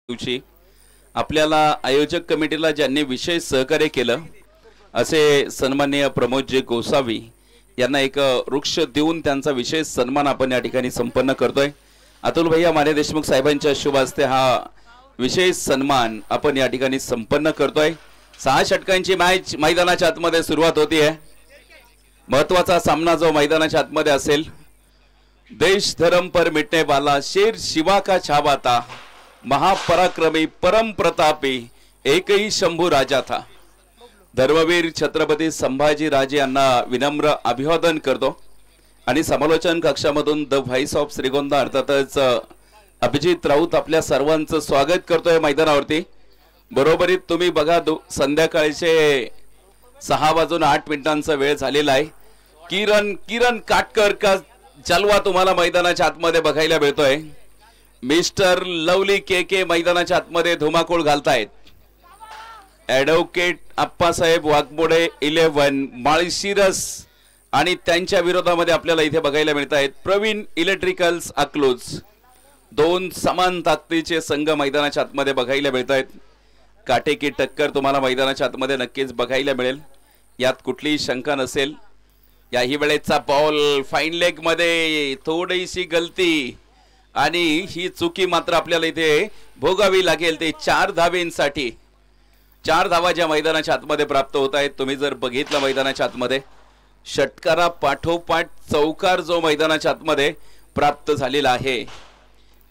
दिवशी आपल्याला आयोजक कमिटीला ज्यांनी विशेष सहकार्य केलं असे सन्माननीय प्रमोदजी गोसावी यांना एक वृक्ष देऊन त्यांचा विशेष सन्मान आपण या ठिकाणी संपन्न करतोय। अतुल भैया माने देशमुख साहेबांच्या शुभ हस्ते हा विशेष सन्मान आपण या ठिकाणी संपन्न करतोय। 6 षटकांची मॅच मैदानाच्या आतमध्ये सुरुवात होतीये। महत्त्वाचा सामना जो मैदानाच्या आतमध्ये असेल, देश धर्म पर मिटने वाला शेर शिवा का छावा था, महापराक्रमी परम प्रतापी एक ही शंभू राजा था। धर्मवीर छत्रपती संभाजी राजे यांना विनम्र अभिवादन करतो आणि समालोचन कक्षामधून द व्हॉइस ऑफ श्रीगोंदा अर्थातच अभिजित राऊत आपल्या सर्वांचं स्वागत करतोय मैदानावरती। बरोबरीत तुम्ही बघा संध्याकाळचे 6:08 वेळ झालेला आहे। किरण काटकर का जलवा तुम्हाला मैदानाच्या आतमध्ये बघायला मिळतोय। मिस्टर लवली के मैदानाच्या आतमध्ये धुमाकूळ घालतायत। ॲडव्होकेट आप्पासाहेब वाघमोडे 11 माळशिरस आणि त्यांच्या विरोधामध्ये आपल्याला इथे बघायला मिळत आहेत प्रवीण इलेक्ट्रिकल्स अकलूज। 2 समान ताकदीचे संघ मैदानाच्या आतमध्ये बघायला मिळत आहेत। काटेकी टक्कर तुम्हाला मैदानाच्या आतमध्ये नक्कीच बघायला मिळेल, यात कुठलीही शंका नसेल। याही वेळेचा बॉल फाईन लेग मध्ये थोडीशी गलती आणि ही चुकी मात्र आपल्याला इथे भोगावी लागेल। ते 4 धावेंसाठी 4 धावा ज्या मैदानाच्या आतमध्ये प्राप्त होत आहेत। तुम्ही जर बघितलं मैदानाच्या आतमध्ये षटकारा पाठोपाठ चौकार जो मैदानाच्या आतमध्ये प्राप्त झालेला आहे।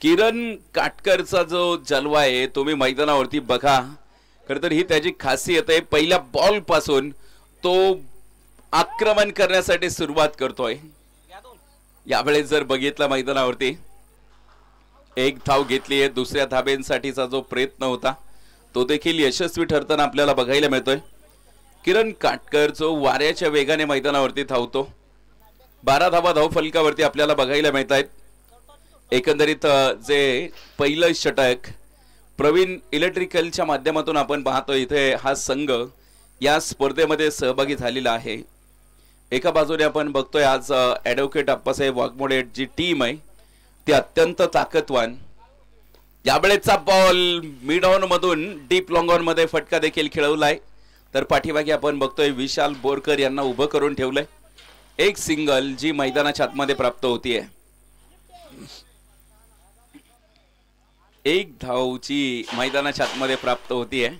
किरण काटकरचा जो जलवा आहे तुम्ही मैदानावरती बघा, खरं तर ही त्याची खासियत आहे। पहिल्या बॉल पासून तो आक्रमण करण्यासाठी सुरुवात करतोय। यावेळेस जर बघितलं मैदानावरती 1 धाव घेतली आहे। दुसऱ्या धाब्यांसाठीचा जो प्रयत्न होता तो देखील यशस्वी ठरताना आपल्याला बघायला मिळतोय। किरण काटकर जो वाऱ्याच्या वेगाने मैदानावरती धावतो। 12 धावा धावफलकावरती आपल्याला बघायला मिळत आहेत। एकंदरीत जे पहिलं षटक प्रवीण इलेक्ट्रिकलच्या माध्यमातून आपण पाहतो, इथे हा संघ या स्पर्धेमध्ये सहभागी झालेला आहे। एका बाजूने आपण बघतोय आज ॲडव्होकेट आप्पासाहेब वाघमोडे जी टीम आहे ती अत्यंत ताकदवान। यावेळेचा बॉल मिड ऑन मधून डीप लॉंग ऑन मध्ये फटका देखील खेळवलाय। तर पाठीमागे आपण बघतोय विशाल बोरकर यांना उभं करून ठेवलंय। एक सिंगल जी मैदानाच्या आतमध्ये प्राप्त होतीये। 1 धावची मैदानाच्या आतमध्ये प्राप्त होतीये।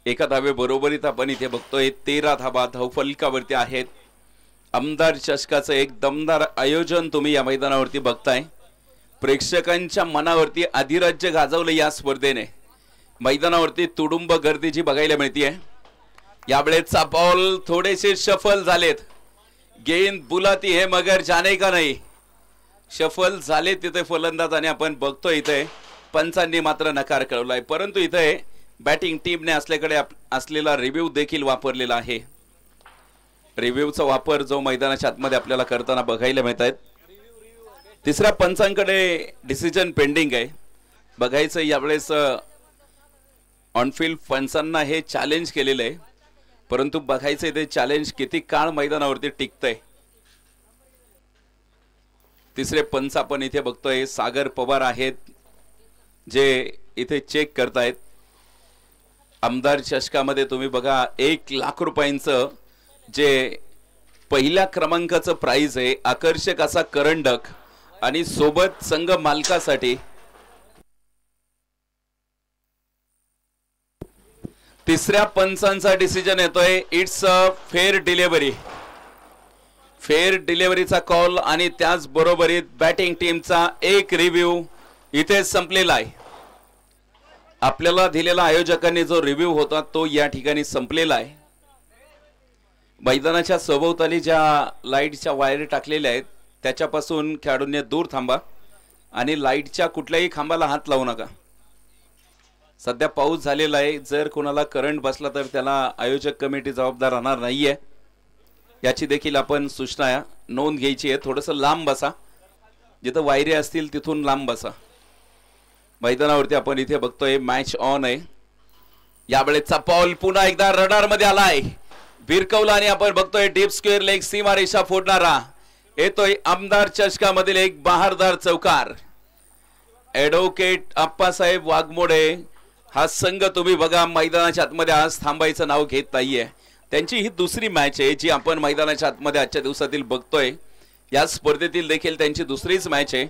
एका धावे बरोबरीत आपण इथे बघतोय 13 धावा धावफलकावरती आहेत। आमदार चषकाचं एक दमदार आयोजन तुम्ही या मैदानावरती बघताय। प्रेक्षकांच्या मनावरती अधिराज्य गाजवलं या स्पर्धेने। मैदानावरती तुडुंब गर्दी जी बघायला मिळतीये। यावेळेचा बॉल थोडेसे शफल झालेत। गेंद बुलाती है मगर जाने का नाही। शफल झाले तिथे फलंदाज आणि आपण बघतोय इथे पंचांनी मात्र नकार कळवलाय, परंतु इथे बॅटिंग टीमने असलेला रिव्ह्यू देखील वापरलेला आहे। रिव्ह्यूचा वापर जो मैदानाच्या आतमध्ये आपल्याला करताना बघायला मिळत आहेत। तिसऱ्या पंचांकडे डिसिजन पेंडिंग आहे। बघायचं यावेळेस ऑनफिल्ड पंचांना हे चॅलेंज केलेलं आहे, परंतु बघायचं ते चॅलेंज किती काळ मैदानावरती टिकतंय। तिसरे पंच आपण इथे बघतोय सागर पवार आहेत जे इथे चेक करतायत। आमदार चषकामध्ये तुम्ही बघा 1 लाख रुपयांचं जे पहिल्या क्रमांकाचं प्राइज आहे, आकर्षक असा करंडक आणि सोबत संघ मालकासाठी तिसऱ्या पंचांचा डिसिजन येतोय। It's a fair delivery. Fair डिलिव्हरीचा कॉल आणि त्याच बरोबरीत बॅटिंग टीमचा एक रिव्ह्यू इथे संपलेला आहे। आपल्याला दिलेला आयोजकांनी जो रिव्ह्यू होता तो या ठिकाणी संपलेला आहे। मैदानाच्या सभोवताली ज्या लाईटच्या वायर टाकलेल्या आहेत त्याच्यापासून खेळाडूंनी दूर थांबा आणि लाईटच्या कुठल्याही खांबाला हात लावू नका। सध्या पाऊस झालेला आहे, जर कोणाला करंट बसला तर त्याला आयोजक कमिटी जबाबदार राहणार नाहीये, याची देखील आपण सूचना नोंद घ्यायची आहे। थोडंसं लांब बसा, जिथं वायरे असतील तिथून लांब बसा। मैदानावरती आपण इथे बघतोय मॅच ऑन आहे। यावेळेचा बॉल पुन्हा एकदा रडार मध्ये आलाय, भिरकवला आणि आपण बघतोय डीप स्क्वेअर लेग सीमा रेषा फोडणारा येतोय आमदार चषकामधील एक बहारदार चौकार। ॲडव्होकेट आप्पासाहेब वाघमोडे हा संघ तुम्ही बघा मैदानाच्या आतमध्ये आज थांबायचं नाव घेत नाहीये. त्यांची ही दुसरी मॅच आहे जी आपण मैदानाच्या आतमध्ये आजच्या दिवसातील बघतोय. या स्पर्धेतील देखील त्यांची दुसरीच मॅच आहे.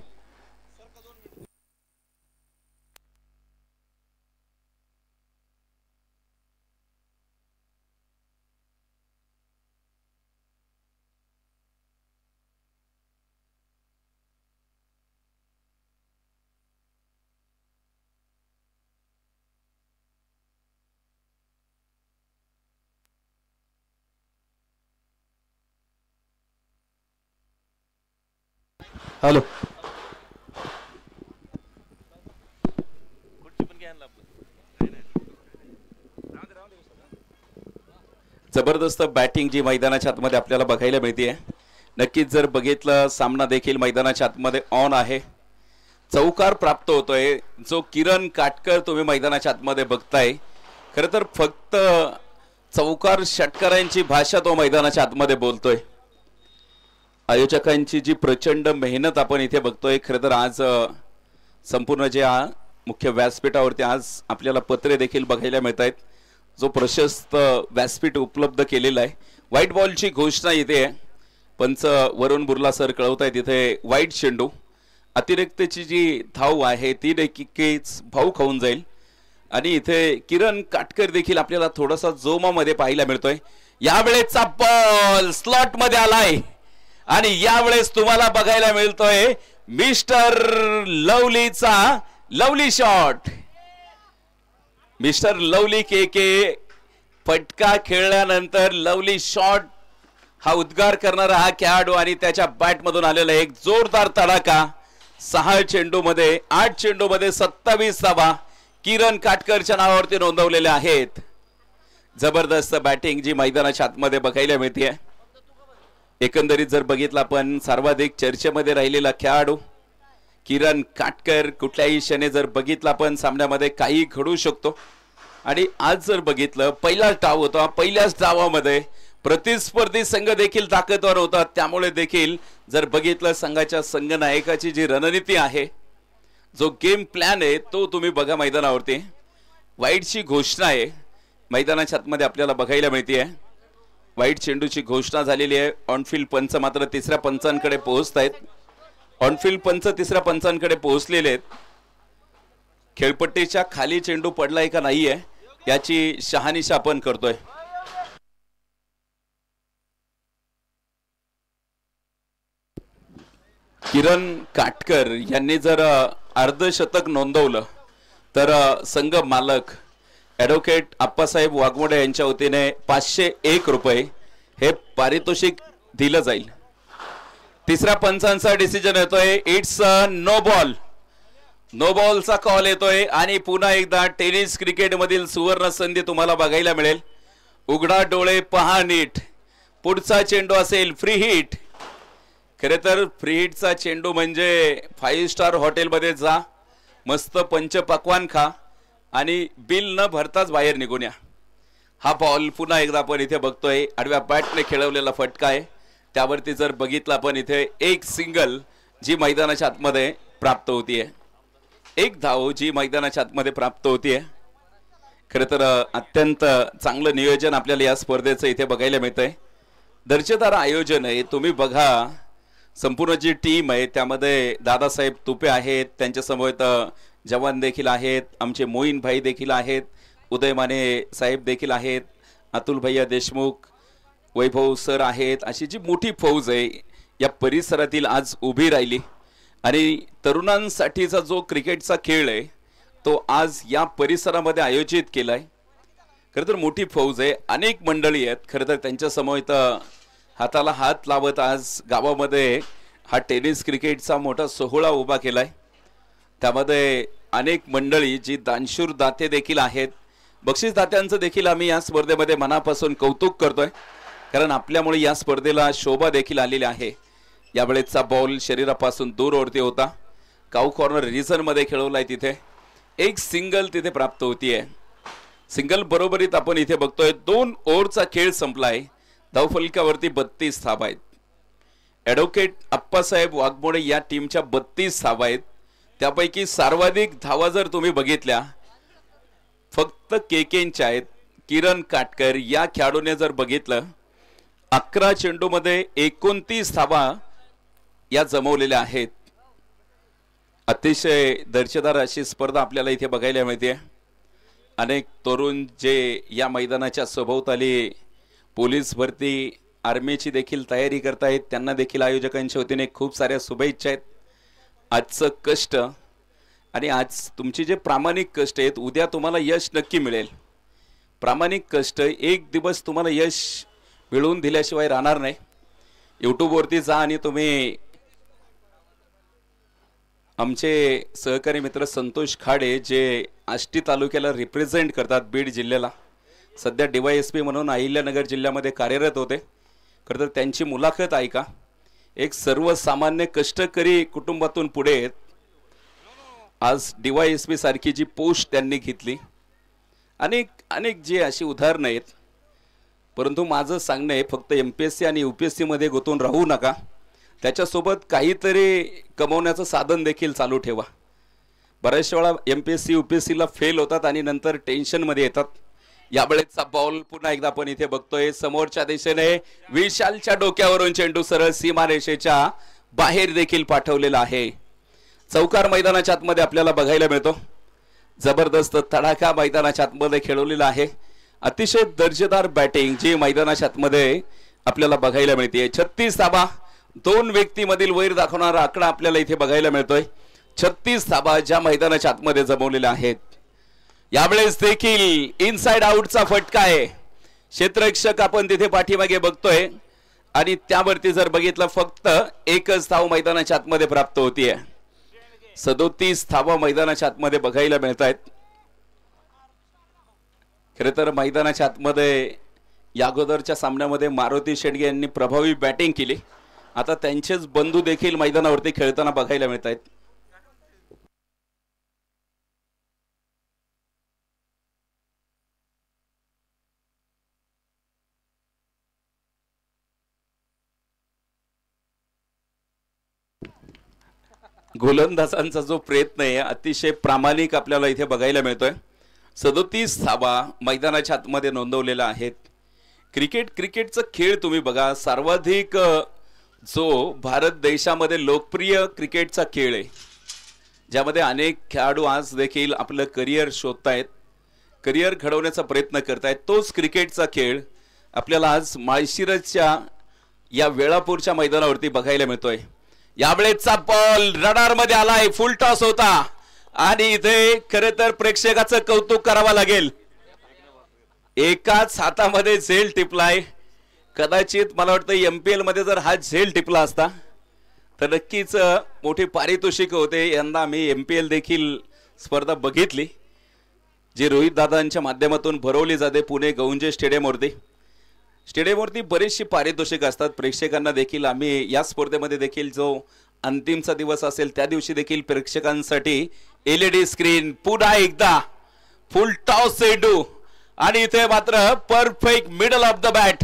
हॅलो जबरदस्त बॅटिंग जी मैदानाच्या आतमध्ये आपल्याला बघायला मिळते. नक्कीच जर बघितलं सामना देखील मैदानाच्या आतमध्ये ऑन आहे. चौकार प्राप्त होतोय जो किरण काटकर तुम्ही मैदानाच्या आतमध्ये बघताय. खरं तर फक्त चौकार षटकारांची भाषा तो मैदानाच्या आतमध्ये बोलतोय. आयोजकांची जी प्रचंड मेहनत आपण इथे बघतोय. खरं तर आज संपूर्ण जे मुख्य व्यासपीठावरती आज आपल्याला पत्रे देखील बघायला मिळत आहेत. जो प्रशस्त व्यासपीठ उपलब्ध केलेला आहे. व्हाईट बॉलची घोषणा इथे आहे. पंच वरुण बुर्ला सर कळवत आहेत इथे वाईट चेंडू. अतिरिक्तची जी धाव आहे ती देखील भाऊ खाऊन जाईल. आणि इथे किरण काटकर देखील आपल्याला थोडासा जोमामध्ये पाहायला मिळतोय. यावेळेचा बॉल स्लॉट मध्ये आलाय आणि यावेळेस तुम्हाला बघायला मिळतोय मिस्टर लवलीचा लवली शॉट. मिस्टर लवली के फटका खेळल्यानंतर लवली शॉट हा उद्गार करणारा हा खेळाडू आणि त्याच्या बॅट मधून आलेला एक जोरदार तडाखा. 6 चेंडूमध्ये 8 चेंडूमध्ये 27 धावा किरण काटकरच्या नावावरती नोंदवलेल्या आहेत. जबरदस्त बॅटिंग जी मैदानाच्या आतमध्ये बघायला मिळते. एकंदरीत जर बघितलं आपण सर्वाधिक चर्चेमध्ये राहिलेला खेळाडू किरण काटकर. कुठल्याही क्षणी जर बघितलं आपण सामन्यामध्ये काही घडू शकतो. आणि आज जर बघितलं पहिला डाव होता. पहिल्याच डावामध्ये प्रतिस्पर्धी संघ देखील ताकदवर होता. त्यामुळे देखील जर बघितलं संघाच्या संघनायकाची जी रणनीती आहे जो गेम प्लॅन आहे तो तुम्ही बघा मैदानावरती. वाईटची घोषणा आहे मैदानाच्या आतमध्ये आपल्याला बघायला मिळते. वाईट चेंडूची घोषणा झालेली आहे. ऑनफिल्ड पंच मात्र तिसऱ्या पंचांकडे पोहोचत आहेत. ऑनफिल्ड पंच तिसऱ्या पंचांकडे पोहोचलेले आहेत. खेळपट्टीच्या खाली चेंडू पडलाय का नाहीये याची शहानिशा आपण करतोय. किरण काटकर यांनी जर अर्धशतक नोंदवलं तर संघ मालक ॲडव्होकेट आप्पासाहेब वाघमोडे यांच्या वतीने 501 रुपये हे पारितोषिक दिलं जाईल. तिसऱ्या पंचांचा डिसिजन येतोय. It's no ball. नो बॉलचा कॉल येतोय आणि पुन्हा एकदा टेनिस क्रिकेट मधील सुवर्ण संधी तुम्हाला बघायला मिळेल. उघडा डोळे पहा नीट. पुढचा चेंडू असेल फ्री हिट. खरे तर फ्री हिटचा चेंडू म्हणजे 5 स्टार हॉटेलमध्ये जा, मस्त पंचपक्वान खा आणि बिल न भरताच बाहेर निघून या. हा बॉल पुन्हा एकदा आपण इथे बघतोय. आडव्या बॅटने खेळवलेला फटका आहे. त्यावरती जर बघितलं आपण इथे एक सिंगल जी मैदानाच्या आतमध्ये प्राप्त होतीये. एक धाव जी मैदानाच्या आतमध्ये प्राप्त होतीये. खरं तर अत्यंत चांगलं नियोजन आपल्याला या स्पर्धेचं इथे बघायला मिळतंय. दर्जेदार आयोजन आहे. तुम्ही बघा संपूर्ण जी टीम आहे त्यामध्ये दादासाहेब तुपे आहेत. त्यांच्यासमोर जवान देखील आहेत. आमचे मोईन भाई देखील आहेत. उदय माने साहेब देखील आहेत. अतुल भैया देशमुख, वैभव सर आहेत. अशी जी मोठी फौज आहे या परिसरातील आज उभी राहिली. आणि तरुणांसाठीचा जो क्रिकेटचा खेळ आहे तो आज या परिसरामध्ये आयोजित केलाय. खरं तर मोठी फौज आहे. अनेक मंडळी आहेत. खरं तर त्यांच्या समोर हाताला हात लावत आज गावामध्ये हा टेनिस क्रिकेटचा मोठा सोहळा उभा केलाय. त्यामध्ये अनेक मंडळी जी दानशूर दाते देखील आहेत. बक्षीस दात्यांचं देखील आम्ही या स्पर्धेमध्ये मनापासून कौतुक करतोय. कारण आपल्यामुळे या स्पर्धेला शोभा देखील आलेली आहे. यावेळेचा बॉल शरीरापासून दूर ओढते होता. काऊ कॉर्नर रिझन मध्ये खेळवलाय. तिथे एक सिंगल तिथे प्राप्त होतीये. सिंगल बरोबरीत आपण इथे बघतोय 2 ओव्हरचा खेळ संपलाय. धावफलकावरती 32 धावा आहेत. ॲडव्होकेट आप्पासाहेब वाघमोडे या टीमच्या 32 धावा आहेत. त्यापैकी सर्वाधिक धावा जर तुम्ही बघितल्या फक्त केकेंच्या आहेत. किरण काटकर या खेळाडूने जर बघितलं 11 चेंडूमध्ये 29 धावा या जमवलेल्या आहेत. अतिशय दर्जेदार अशी स्पर्धा आपल्याला इथे बघायला मिळते. अनेक तरुण जे या मैदानाच्या सभोवताली पोलीस भरती आर्मीची देखील तयारी करतायत त्यांना देखील आयोजकांच्या वतीने खूप साऱ्या शुभेच्छा आहेत. आजचं कष्ट आणि आज तुमचे जे प्रामाणिक कष्ट आहेत उद्या तुम्हाला यश नक्की मिळेल. प्रामाणिक कष्ट एक दिवस तुम्हाला यश मिळवून दिल्याशिवाय राहणार नाही. यूट्यूबवरती जा आणि तुम्ही आमचे सहकारी मित्र संतोष खाडे जे आष्टी तालुक्याला रिप्रेझेंट करतात बीड जिल्ह्याला, सध्या DYSP म्हणून अहिल्यानगर जिल्ह्यामध्ये कार्यरत होते. खरं तर त्यांची मुलाखत ऐका. एक सर्वसामान्य कष्टकरी कुटुंबातून पुढे आहेत. आज DYSP सारखी जी पोस्ट त्यांनी घेतली. अनेक जी अशी उदाहरणं आहेत. परंतु माझं सांगणं आहे फक्त MPSC आणि UPSC मध्ये गुंतून राहू नका. त्याच्यासोबत काहीतरी कमवण्याचं साधन देखील चालू ठेवा. बऱ्याचशा वेळा MPSC UPSC ला फेल होतात आणि नंतर टेन्शनमध्ये येतात. यावेळेचा बॉल पुन्हा एकदा आपण इथे बघतोय समोरच्या दिशेने विशालच्या डोक्यावरून चेंडू सरळ सीमारेषेच्या बाहेर देखील पाठवलेला आहे. चौकार मैदानाच्या आतमध्ये आपल्याला बघायला मिळतो. जबरदस्त तडाखा मैदानाच्या आतमध्ये खेळवलेला आहे. अतिशय दर्जेदार बॅटिंग जी मैदानाच्या आतमध्ये आपल्याला बघायला मिळते. 36 धावा, 2 व्यक्तीमधील वैर दाखवणारा आकडा आपल्याला इथे बघायला मिळतोय. 36 धावा ज्या मैदानाच्या आतमध्ये जमवलेल्या आहेत. यावेळेस देखील इनसाइड आउटचा फटका आहे. क्षेत्ररक्षक आपण तिथे पाठीमागे बघतोय आणि त्यावरती जर बघितलं फक्त एकच धाव मैदानाच्या आतमध्ये प्राप्त होतीये. 37 धावा मैदानाच्या आतमध्ये बघायला मिळत आहेत. खरे तर मैदानाच्या आतमध्ये या अगोदरच्या सामन्यामध्ये मारुती शेडगे यांनी प्रभावी बॅटिंग केली. आता त्यांचेच बंधू देखील मैदानावरती खेळताना बघायला मिळत आहेत. गोलंदाजांचा जो प्रयत्न आहे अतिशय प्रामाणिक आपल्याला इथे बघायला मिळतोय. 37 धावा मैदानाच्या आतमध्ये नोंदवलेल्या आहेत. क्रिकेटचा खेळ तुम्ही बघा. सर्वाधिक जो भारत देशामध्ये लोकप्रिय क्रिकेटचा खेळ आहे ज्यामध्ये अनेक खेळाडू आज देखील आपलं करिअर शोधतायत, करिअर घडवण्याचा प्रयत्न करतायत. तोच क्रिकेटचा खेळ आपल्याला आज माळशिरसच्या या वेळापूरच्या मैदानावरती बघायला मिळतोय. यावेळेचा बॉल रडार मध्ये आलाय. फुल टॉस होता आणि इथे खरे तर प्रेक्षकाचं कौतुक करावं लागेल. एकाच हातामध्ये झेल टिपलाय. कदाचित मला वाटतं MPL मध्ये जर हा झेल टिपला असता तर नक्कीच मोठी पारितोषिक होते. यंदा मी MPL देखील स्पर्धा बघितली जी रोहित दादांच्या माध्यमातून भरवली जाते पुणे गौंजे स्टेडियमवरती. बरीचशी पारितोषिक असतात. प्रेक्षकांना देखील आम्ही या स्पर्धेमध्ये देखील जो अंतिमचा दिवस असेल त्या दिवशी देखील प्रेक्षकांसाठी LED स्क्रीन पुन्हा एकदा फुल टॉस चेंडू आणि इथे मात्र perfect middle of the bat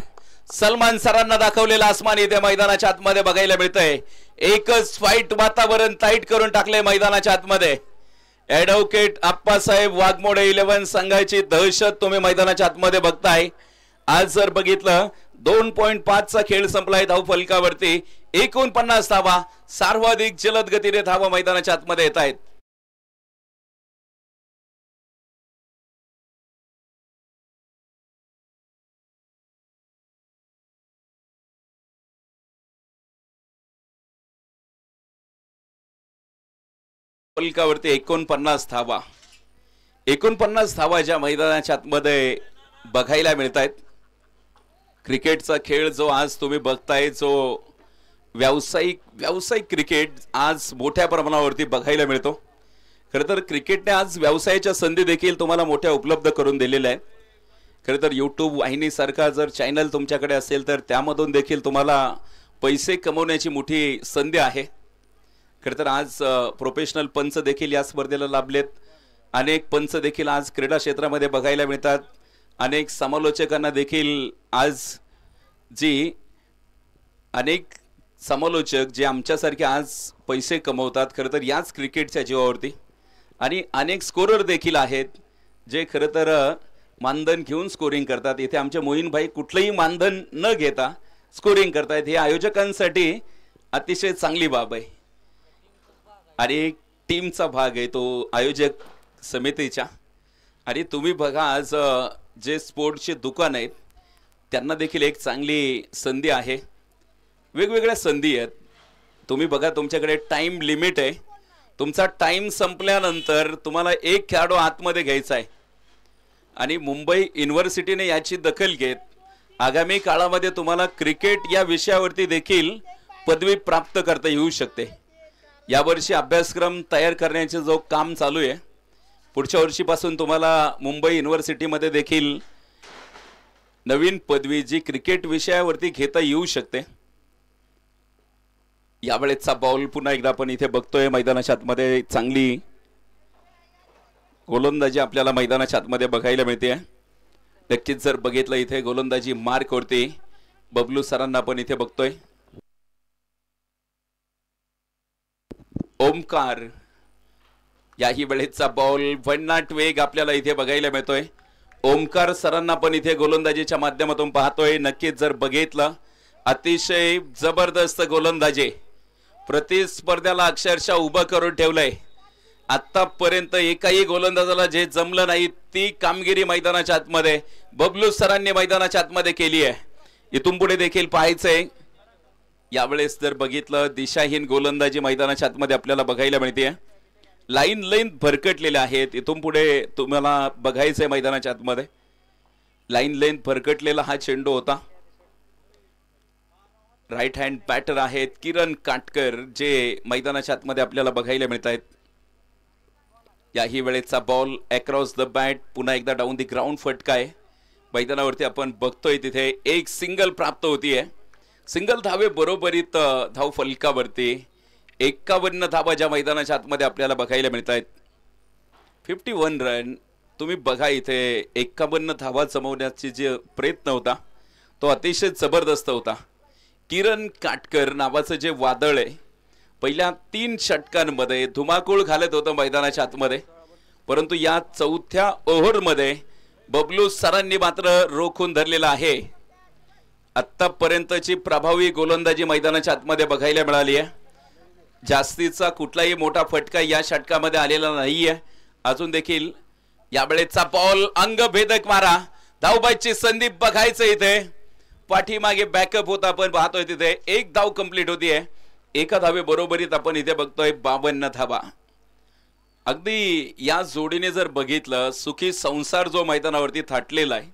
Salman सरांना दाखवलेला आसमान इथे मैदानाच्या आतमध्ये बघायला मिळतंय. एकच फाईट वातावरण टाईट करून टाकले मैदानाच्या आतमध्ये. ॲडव्होकेट आप्पासाहेब वाघमोडे 11 संघाची दहशत तुम्ही मैदानाच्या आतमध्ये बघताय. आज जर बघितलं 2.5 चा खेळ संपलाय. धाव फलकावरती 49 धावा. सर्वाधिक जलद गतीने धावा मैदानाच्या आतमध्ये येत आहेत. फलकावरती 49 धावा. 49 धावा ज्या मैदानाच्या आतमध्ये बघायला मिळत आहेत. क्रिकेटचा खेळ जो आज तुम्ही बघताय जो व्यावसायिक क्रिकेट आज मोठ्या प्रमाणावरती बघायला मिळतो. खरं तर क्रिकेटने आज व्यवसायाच्या संधी देखील तुम्हाला मोठ्या उपलब्ध करून दिलेल्या आहेत. खरं तर YouTube वाहिनीसारखा जर चॅनल तुमच्याकडे असेल तर त्यामधून देखील तुम्हाला पैसे कमवण्याची मोठी संधी आहे. खरं तर आज प्रोफेशनल पंच देखील या स्पर्धेला लाभलेत. अनेक पंच देखील आज क्रीडा क्षेत्रामध्ये बघायला मिळतात. अनेक समालोचकांना देखील आज जी अनेक समालोचक जे आमच्यासारखे आज पैसे कमवतात खरं तर याच क्रिकेटच्या जीवावरती, आणि अनेक स्कोरर देखील आहेत जे खरं तर मानधन घेऊन स्कोरिंग करतात. इथे आमचे मोहीन भाई कुठलंही मानधन न घेता स्कोरिंग करतायत. हे आयोजकांसाठी अतिशय चांगली बाब आहे आणि एक टीमचा भाग आहे तो आयोजक समितीच्या. आणि तुम्ही बघा आज जे स्पोर्ट्सचे दुकान आहेत त्यांना देखील एक चांगली संधी आहे. वेगवेगळ्या संधी आहेत. तुम्ही बघा तुमच्याकडे टाइम लिमिट आहे. तुमचा टाइम संपल्यानंतर तुम्हाला एक खेळाडू आतमध्ये घ्यायचा आहे आणि मुंबई युनिव्हर्सिटीने याची दखल घेत आगामी काळामध्ये तुम्हाला क्रिकेट या विषयावरती देखील पदवी प्राप्त करता येऊ शकते. यावर्षी अभ्यासक्रम तयार करण्याचे जो काम चालू आहे, पुढच्या वर्षीपासून तुम्हाला मुंबई युनिव्हर्सिटीमध्ये देखील नवीन पदवी जी क्रिकेट विषयावरती घेता येऊ शकते. यावेळेचा बॉल पुन्हा एकदा आपण इथे बघतोय मैदानाच्या आतमध्ये चांगली गोलंदाजी आपल्याला मैदानाच्या आतमध्ये बघायला मिळते. नक्कीच जर बघितलं इथे गोलंदाजी मार्क होती बबलू सरांना आपण इथे बघतोय. ओमकार याही वेळेचा बॉल भन्नाट वेग आपल्याला इथे बघायला मिळतोय. ओमकार सरांना पण इथे गोलंदाजीच्या माध्यमातून पाहतोय. नक्कीच जर बघितलं अतिशय जबरदस्त गोलंदाजी, प्रतिस्पर्ध्याला अक्षरशः उभं करून ठेवलंय. आतापर्यंत एकाही गोलंदाजाला जे जमलं नाही ती कामगिरी मैदानाच्या आतमध्ये बबलू सरांनी मैदानाच्या आतमध्ये केली आहे. इथून पुढे देखील पाहायचंय. यावेळेस जर बघितलं दिशाहीन गोलंदाजी मैदानाच्या आतमध्ये आपल्याला बघायला मिळते. लाईन भरकटलेल्या आहेत. इथून पुढे तुम्हाला बघायचंय मैदानाच्या आतमध्ये लाईन भरकटलेला हा चेंडू होता. राईट हँड बॅटर आहेत किरण काटकर जे मैदानाच्या आतमध्ये आपल्याला बघायला मिळत आहेत. याही वेळेचा बॉल अक्रॉस द बॅट पुन्हा एकदा डाऊन द ग्राउंड फटका आहे. मैदानावरती आपण बघतोय तिथे एक सिंगल प्राप्त होतीये. सिंगल धावे बरोबरीत धाव फलकावरती 51 धावा ज्या मैदानाच्या आतमध्ये आपल्याला बघायला मिळत आहेत. 51 रन. तुम्ही बघा इथे 51 धावा जमवण्याची जे प्रयत्न होता तो अतिशय जबरदस्त होता. किरण काटकर नावाचं जे वादळ आहे पहिल्या 3 षटकांमध्ये धुमाकूळ घालत होतं मैदानाच्या आतमध्ये, परंतु या चौथ्या ओव्हरमध्ये बबलू सरांनी मात्र रोखून धरलेला आहे. आतापर्यंतची प्रभावी गोलंदाजी मैदानाच्या आतमध्ये बघायला मिळाली आहे. जास्तीचा कुठलाही मोठा फटका या षटकामध्ये आलेला नाहीये अजून देखील. यावेळेचा बॉल अंगभेदक मारा, धावबाईची संधी बघायचं इथे. पाठीमागे बॅकअप होता आपण पाहतोय तिथे एक धाव कंप्लीट होतीये. एका धावे बरोबरीत आपण इथे बघतोय 52 धावा. अगदी या जोडीने जर बघितलं सुखी संसार जो मैदानावरती थाटलेला आहे,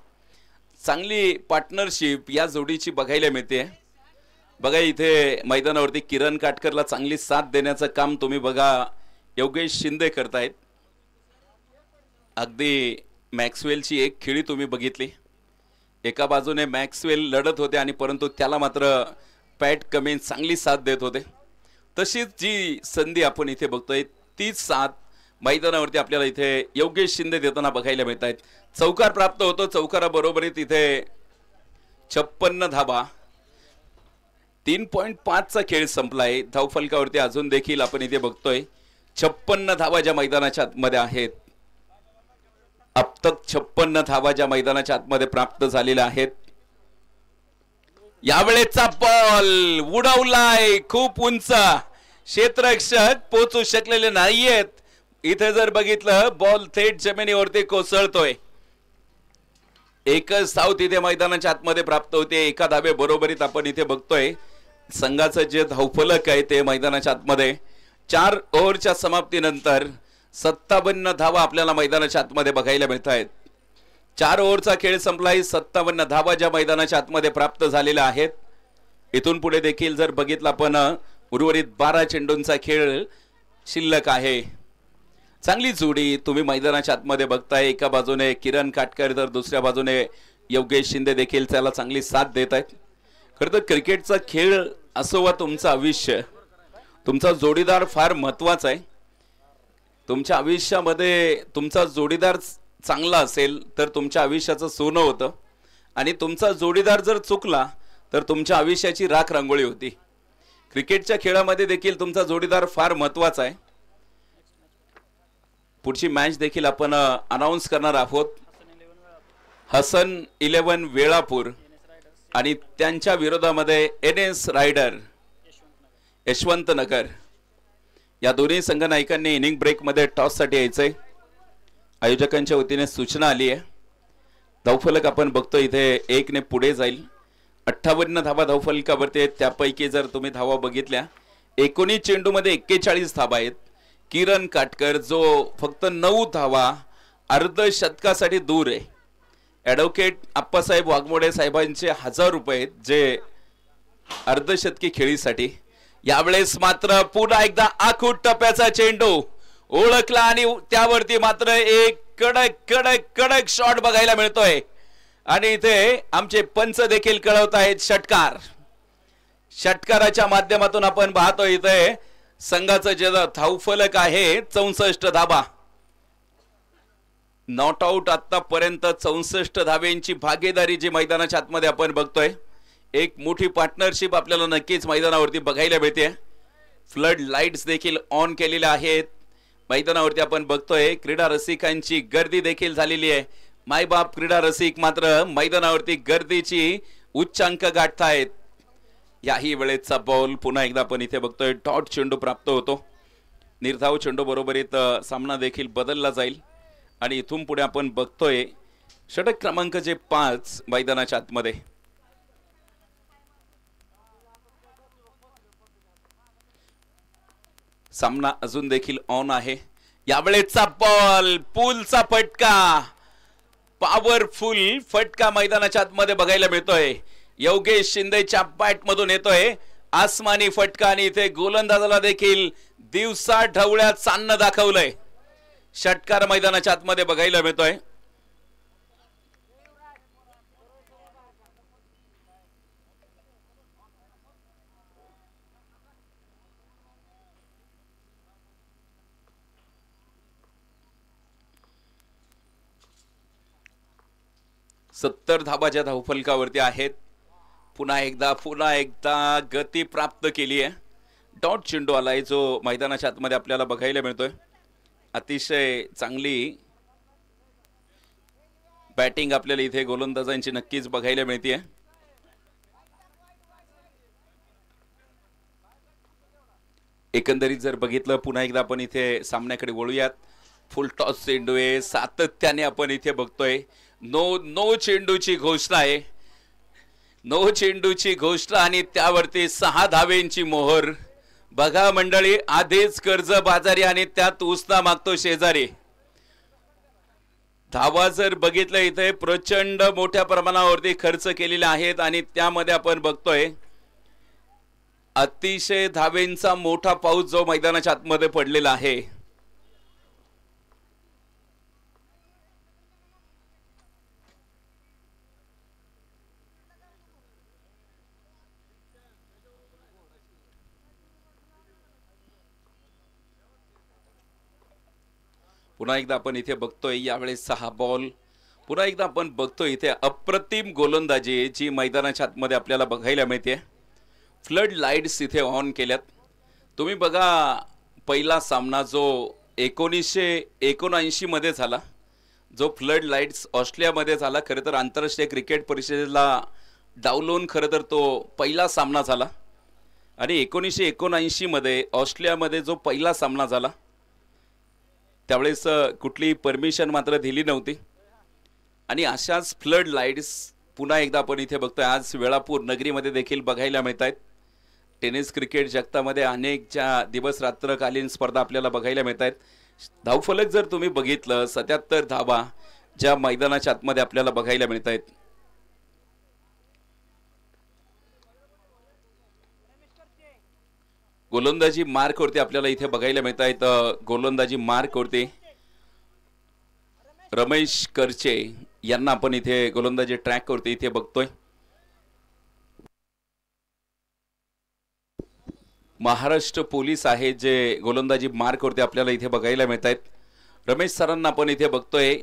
चांगली पार्टनरशिप या जोडीची बघायला मिळते. बघा इथे मैदानावरती किरण काटकरला चांगली साथ देण्याचं काम तुम्ही बघा योगेश शिंदे करतायत. अगदी मॅक्सवेलची एक खेळी तुम्ही बघितली. एका बाजूने मॅक्सवेल लढत होते आणि परंतु त्याला मात्र पॅट कमिन्स चांगली साथ देत होते. तशीच जी संधी आपण इथे बघतोय तीच साथ मैदानावरती आपल्याला इथे योगेश शिंदे देताना बघायला मिळत आहेत. चौकार प्राप्त होतो. चौकाराबरोबरीत इथे 56 धावा. 3.5चा खेळ संपलाय. धावफलकावरती अजून देखील आपण इथे बघतोय 56 धावा ज्या मैदानाच्या आतमध्ये आहेत. अब तक 56 धावा ज्या मैदानाच्या आतमध्ये प्राप्त झालेल्या आहेत. यावेळेचा बॉल उडवलाय खूप उंच. क्षेत्ररक्षक पोहोचू शकलेले नाहीयेत. इथे जर बघितलं बॉल थेट जमिनीवरती कोसळतोय. एकच धाव तिथे मैदानाच्या आतमध्ये प्राप्त होते. एका धावे बरोबरीत आपण इथे बघतोय संघाचं जे धावफलक आहे ते मैदानाच्या आतमध्ये 4 ओव्हरच्या समाप्तीनंतर 57 धावा आपल्याला मैदानाच्या आतमध्ये बघायला मिळत आहेत. 4 ओव्हरचा खेळ संपलाय. 57 धावा ज्या मैदानाच्या आतमध्ये प्राप्त झालेल्या आहेत. इथून पुढे देखील जर बघितलं आपण उर्वरित 12 चेंडूंचा खेळ शिल्लक आहे. चांगली जोडी तुम्ही मैदानाच्या आतमध्ये बघताय. एका बाजूने किरण काटकर तर दुसऱ्या बाजूने योगेश शिंदे देखील त्याला चांगली साथ देत आहेत. खरं तर क्रिकेटचा खेळ असो वा तुमचं आयुष्य, तुमचा जोडीदार फार महत्वाचा आहे. तुमच्या आयुष्यामध्ये तुमचा जोडीदार चांगला असेल तर तुमच्या आयुष्याचं सोनं होतं आणि तुमचा जोडीदार जर चुकला तर तुमच्या आयुष्याची राख रांगोळी होती. क्रिकेटच्या खेळामध्ये देखील तुमचा जोडीदार फार महत्वाचा आहे. पुढची मॅच देखील आपण अनाउन्स करणार आहोत. हसन 11 वेळापूर आणि त्यांच्या विरोधामध्ये NS रायडर यशवंत नगर. या दोन्ही संघनायकांनी इनिंग ब्रेक मध्ये टॉस साठी यायचंय. आयोजकांच्या वतीने सूचना आली आहे. धावफलक आपण बघतो इथे 1 ने पुढे जाईल. 58 धावा धावफलकावरती. त्यापैकी जर तुम्ही धावा बघितल्या 19 चेंडूमध्ये 41 धावा आहेत. किरण काटकर जो फक्त 9 धावा अर्धशतकासाठी दूर आहे. ॲडव्होकेट आप्पासाहेब वाघमोडे साहेबांचे 1000 रुपये जे अर्धशतकी खेळीसाठी. यावेळेस मात्र पुन्हा एकदा आखूट टप्प्याचा चेंडू ओळखला आणि त्यावरती मात्र एक कडक कडक कडक शॉट बघायला मिळतोय. आणि इथे आमचे पंच देखील कळवत आहेत षटकार. षटकाराच्या माध्यमातून आपण पाहतोय इथे संघाचं जे धावफलक आहे 64 धावा. नॉट आउट आतापर्यंत 64 धाव्यांची भागीदारी जी मैदानाच्या आतमध्ये आपण बघतोय. एक मोठी पार्टनरशिप आपल्याला नक्कीच मैदानावरती बघायला मिळते. फ्लड लाईट्स देखील ऑन केलेल्या आहेत मैदानावरती. आपण बघतोय क्रीडा रसिकांची गर्दी देखील झालेली आहे. मायबाप क्रीडा रसिक मात्र मैदानावरती गर्दीची उच्चांक गाठतायत. याही वेळेचा बॉल पुन्हा एकदा आपण इथे बघतोय डॉट चेंडू प्राप्त होतो. निर्धाव चेंडू बरोबरीत सामना देखील बदलला जाईल. आणि इथून पुढे आपण बघतोय षटक क्रमांक जे 5 मैदानाच्या आतमध्ये. सामना अजून देखील ऑन आहे. यावेळेचा बॉल पूलचा फटका. पॉवरफुल फटका मैदानाच्या आतमध्ये बघायला मिळतोय. योगेश शिंदेच्या बॅट मधून येतोय आसमानी फटका. आणि इथे गोलंदाजाला देखील दिवसा ढवळ्यात चांदणं दाखवलंय. षटकार मैदानाच्या आतमध्ये बघायला मिळतोय. सत्तर धावा ज्या धावफलकावरती आहेत. पुन्हा एकदा गती प्राप्त केली आहे. डॉट चेंडू आलाय जो मैदानाच्या आतमध्ये आपल्याला बघायला मिळतोय. अतिशय चांगली बॅटिंग आपल्याला इथे गोलंदाजांची नक्कीच बघायला मिळते. एकंदरीत जर बघितलं पुन्हा एकदा आपण इथे सामन्याकडे वळूयात. फुल टॉस चेंडू आहे. सातत्याने आपण इथे बघतोय नो चेंडूची घोषणा आहे. नो चेंडूची घोषणा आणि त्यावरती 6 धावेंची मोहर. बघा मंडळी आधीच कर्ज बाजारी आणि त्यात उसना मागतो शेजारी. धावा जर बघितलं इथे प्रचंड मोठ्या प्रमाणावरती खर्च केलेले आहेत. आणि त्यामध्ये आपण बघतोय अतिशय धावेंचा मोठा पाऊस जो मैदानाच्या आतमध्ये पडलेला आहे. पुन्हा एकदा आपण इथे बघतोय यावेळेस 6 बॉल. पुन्हा एकदा आपण बघतोय इथे अप्रतिम गोलंदाजी जी मैदानाच्या आतमध्ये आपल्याला बघायला मिळते. फ्लड लाईट्स इथे ऑन केल्यात. तुम्ही बघा पहिला सामना जो 1979 मध्ये झाला जो फ्लड लाईट्स ऑस्ट्रेलियामध्ये झाला. खरं तर आंतरराष्ट्रीय क्रिकेट परिषदेला डावलून खरं तर तो पहिला सामना झाला. आणि 1979 मध्ये ऑस्ट्रेलियामध्ये जो पहिला सामना झाला त्यावेळेस कुठली परमिशन मात्र दिली नव्हती. आणि अशाच फ्लड लाईट्स पुन्हा एकदा आपण इथे बघतोय आज वेळापूर नगरीमध्ये देखील बघायला मिळत आहेत. टेनिस क्रिकेट जगतामध्ये अनेक ज्या दिवस रात्रकालीन स्पर्धा आपल्याला बघायला मिळत आहेत. धावफलक जर तुम्ही बघितलं 77 धावा ज्या मैदानाच्या आतमध्ये आपल्याला बघायला मिळत आहेत. गोलंदाजी मार्क वरती आपल्याला इथे बघायला मिळत आहेत. गोलंदाजी मार्क वरती रमेश करचे यांना आपण इथे गोलंदाजी ट्रॅक वरती इथे बघतोय. महाराष्ट्र पोलीस आहे जे गोलंदाजी मार्क वरती आपल्याला इथे बघायला मिळत आहेत. रमेश सरांना आपण इथे बघतोय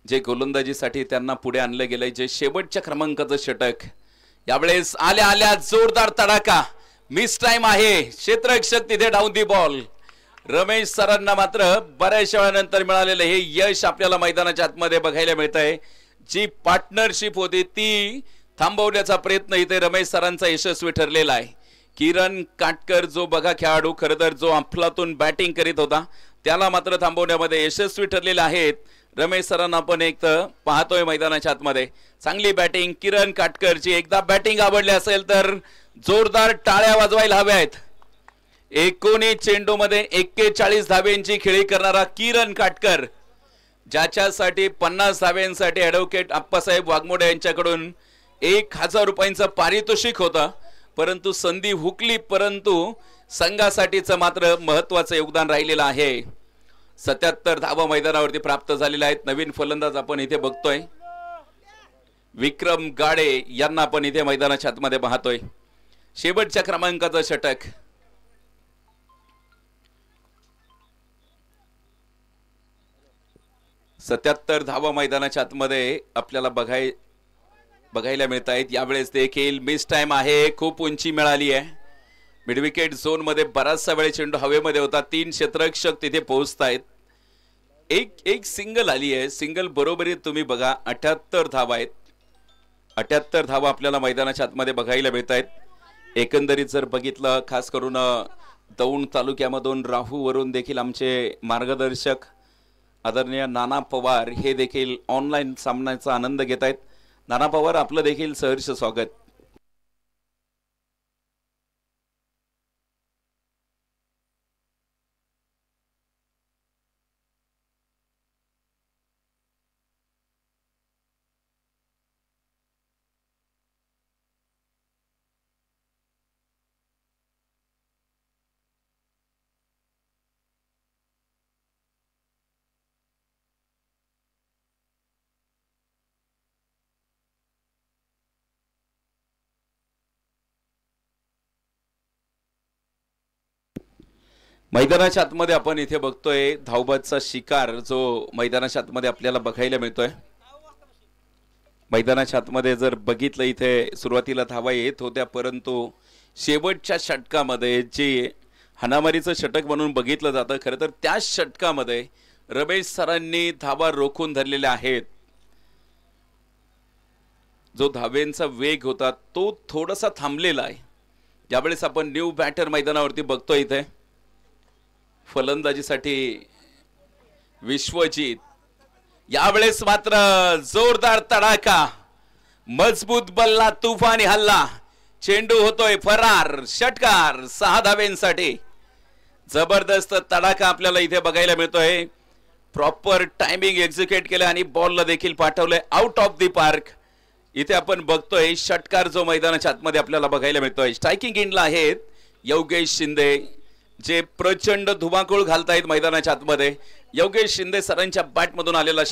जे गोलंदाजीसाठी त्यांना पुढे आणलं गेलंय. जे शेवटच्या क्रमांकाचं षटक यावेळेस आल्या आल्या जोरदार तडाखा, मिस टाइम आहे, क्षेत्ररक्षक तिथे डाऊन दी बॉल. रमेश सरांना मात्र बऱ्याच वेळानंतर मिळालेलं हे यश आपल्याला मैदानाच्या आतमध्ये बघायला मिळत आहे. जी पार्टनरशिप होती ती थांबवण्याचा प्रयत्न इथे रमेश सरांचा यशस्वी ठरलेला आहे. किरण काटकर जो बघा खेळाडू खरं तर जो अफलातून बॅटिंग करीत होता त्याला मात्र थांबवण्यामध्ये यशस्वी ठरलेले आहेत. रमेश सरांना आपण एक तर पाहतोय मैदानाच्या आतमध्ये चांगली बॅटिंग किरण काटकरची. एकदा बॅटिंग आवडली असेल तर जोरदार टाळ्या वाजवायला हव्या आहेत. 19 चेंडूमध्ये 41 धाब्यांची खेळी करणारा किरण काटकर, ज्याच्यासाठी 50 धाब्यांसाठी ॲडव्होकेट आप्पासाहेब वाघमोडे यांच्याकडून 1000 रुपयांचं पारितोषिक होतं, परंतु संधी हुकली, परंतु संघासाठीचं मात्र महत्वाचं योगदान राहिलेलं आहे. 77 धावा मैदानावरती प्राप्त झालेल्या आहेत. नवीन फलंदाज आपण इथे बघतोय विक्रम गाडे यांना आपण इथे मैदानाच्या आतमध्ये पाहतोय. शेवटच्या क्रमांकाचं षटक. सत्याहत्तर धावा मैदानाच्या आतमध्ये आपल्याला बघायला मिळत आहेत. यावेळेस देखील मिस टाइम आहे, खूप उंची मिळाली आहे. मिड विकेट झोन मध्ये बराचसा वेळ चेंडू हवेमध्ये होता. 3 क्षेत्ररक्षक तिथे पोहोचतायत. एक सिंगल आली आहे. सिंगल बरोबरीत तुम्ही बघा 78 धावा आहेत. 78 धावा आपल्याला मैदानाच्या आतमध्ये बघायला मिळत आहेत. एकंदरीत जर बघितलं खास करून दौंड तालुक्यामधून राहूवरून देखील आमचे मार्गदर्शक आदरणीय नाना पवार हे देखील ऑनलाईन सामन्याचा आनंद घेत आहेत. नाना पवार आपलं देखील सहर्ष स्वागत. मैदानाच्या आतमध्ये आपण इथे बघतोय धावबादचा शिकार जो मैदानाच्या आतमध्ये आपल्याला बघायला मिळतोय. मैदानाच्या आतमध्ये जर बघितलं इथे सुरुवातीला धावा येत होत्या, परंतु शेवटच्या षटकामध्ये जे हाणामारीचं षटक म्हणून बघितलं जातं, खरं तर त्या षटकामध्ये रमेश सरांनी धावा रोखून धरलेल्या आहेत. जो धावेंचा वेग होता तो थोडासा थांबलेला आहे. यावेळेस आपण न्यू बॅटर मैदानावरती बघतोय. इथे फलंदाजीसाठी विश्वजीत. यावेळेस मात्र जोरदार तडाखा, मजबूत बल्ला, तुफानी हल्ला, चेंडू होतोय फरार. षटकार 6 धावेंसाठी. जबरदस्त तडाखा आपल्याला इथे बघायला मिळतोय. प्रॉपर टायमिंग एक्झिक्यूट केलं आणि बॉलला देखील पाठवलंय आउट ऑफ द पार्क. इथे आपण बघतोय षटकार जो मैदानाच्या आतमध्ये आपल्याला बघायला मिळतोय. स्ट्रायकिंग एंडला आहेत योगेश शिंदे, जे प्रचंड धुमाकूळ घालतायत मैदानाच्या आतमध्ये. योगेश शिंदे सरांच्या बॅटमधून आलेला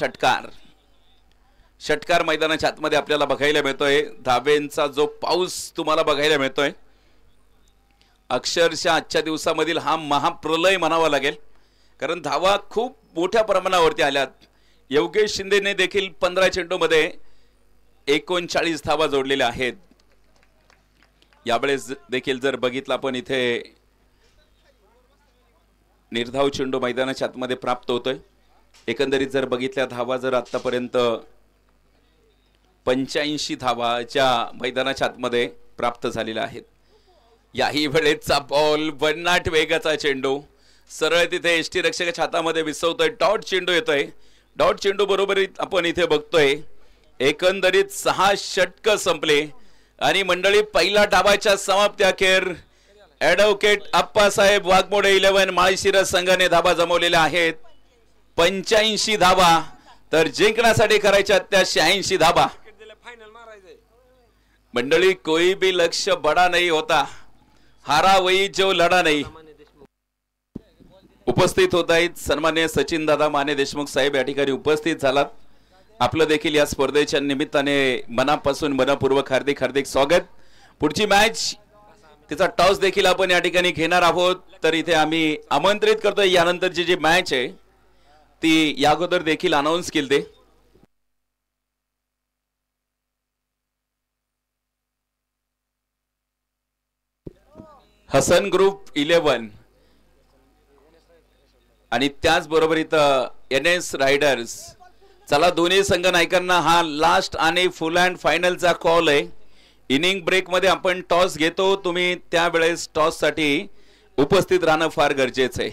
षटकार मैदानाच्या आतमध्ये आपल्याला बघायला मिळतोय. धावेंचा जो पाऊस तुम्हाला बघायला मिळतोय, अक्षरशः आजच्या दिवसामधील हा महाप्रलय म्हणावा लागेल, कारण धावा खूप मोठ्या प्रमाणावरती आल्यात. योगेश शिंदेने देखील 15 चेंडूमध्ये 39 धावा जोडलेल्या आहेत. यावेळेस देखील जर बघितलं आपण इथे निर्धाव चेंडू मैदानाच्या आतमध्ये प्राप्त होतोय. एकंदरीत जर बघितल्या धावा जर आतापर्यंत 85 धावा ज्या मैदानाच्या आतमध्ये प्राप्त झालेल्या आहेत. याही वेळेचा बॉल भन्नाट वेगाचा चेंडू सरळ तिथे एसटी रक्षकाच्या हातामध्ये विसवतोय. डॉट चेंडू येतोय. डॉट चेंडू बरोबरीत आपण इथे बघतोय एकंदरीत 6 षटक संपले आणि मंडळी पहिल्या डावाच्या समाप्ती अखेर ॲडव्होकेट आप्पासाहेब वाघमोडे 11 माळशिरस संघाने धावा जमवलेल्या आहेत. 85 धावा तर जिंकण्यासाठी करायच्या त्या 86 धावा. मंडळी कोई भी लक्ष्य बड़ा नहीं होता, हारा वही जो लढा नहीं. उपस्थित होत आहेत सन्माननीय सचिन दादा माने देशमुख साहेब या ठिकाणी उपस्थित झालात. आपलं देखील या स्पर्धेच्या निमित्ताने मनापासून मनपूर्वक हार्दिक स्वागत. पुढची मॅच तिचा टॉस देखील आपण या ठिकाणी घेणार आहोत, तर इथे आम्ही आमंत्रित करतोय. यानंतरची जी मॅच आहे ती या अगोदर देखील अनाउन्स केली. हसन ग्रुप 11 आणि त्याचबरोबर इथं NS रायडर्स. चला दोन्ही संघ नायकांना हा लास्ट आणि फुल अँड फायनलचा कॉल आहे. इनिंग ब्रेक मध्ये आपण टॉस घेतो, तुम्ही त्यावेळेस टॉस साठी उपस्थित राहणं फार गरजेचं आहे.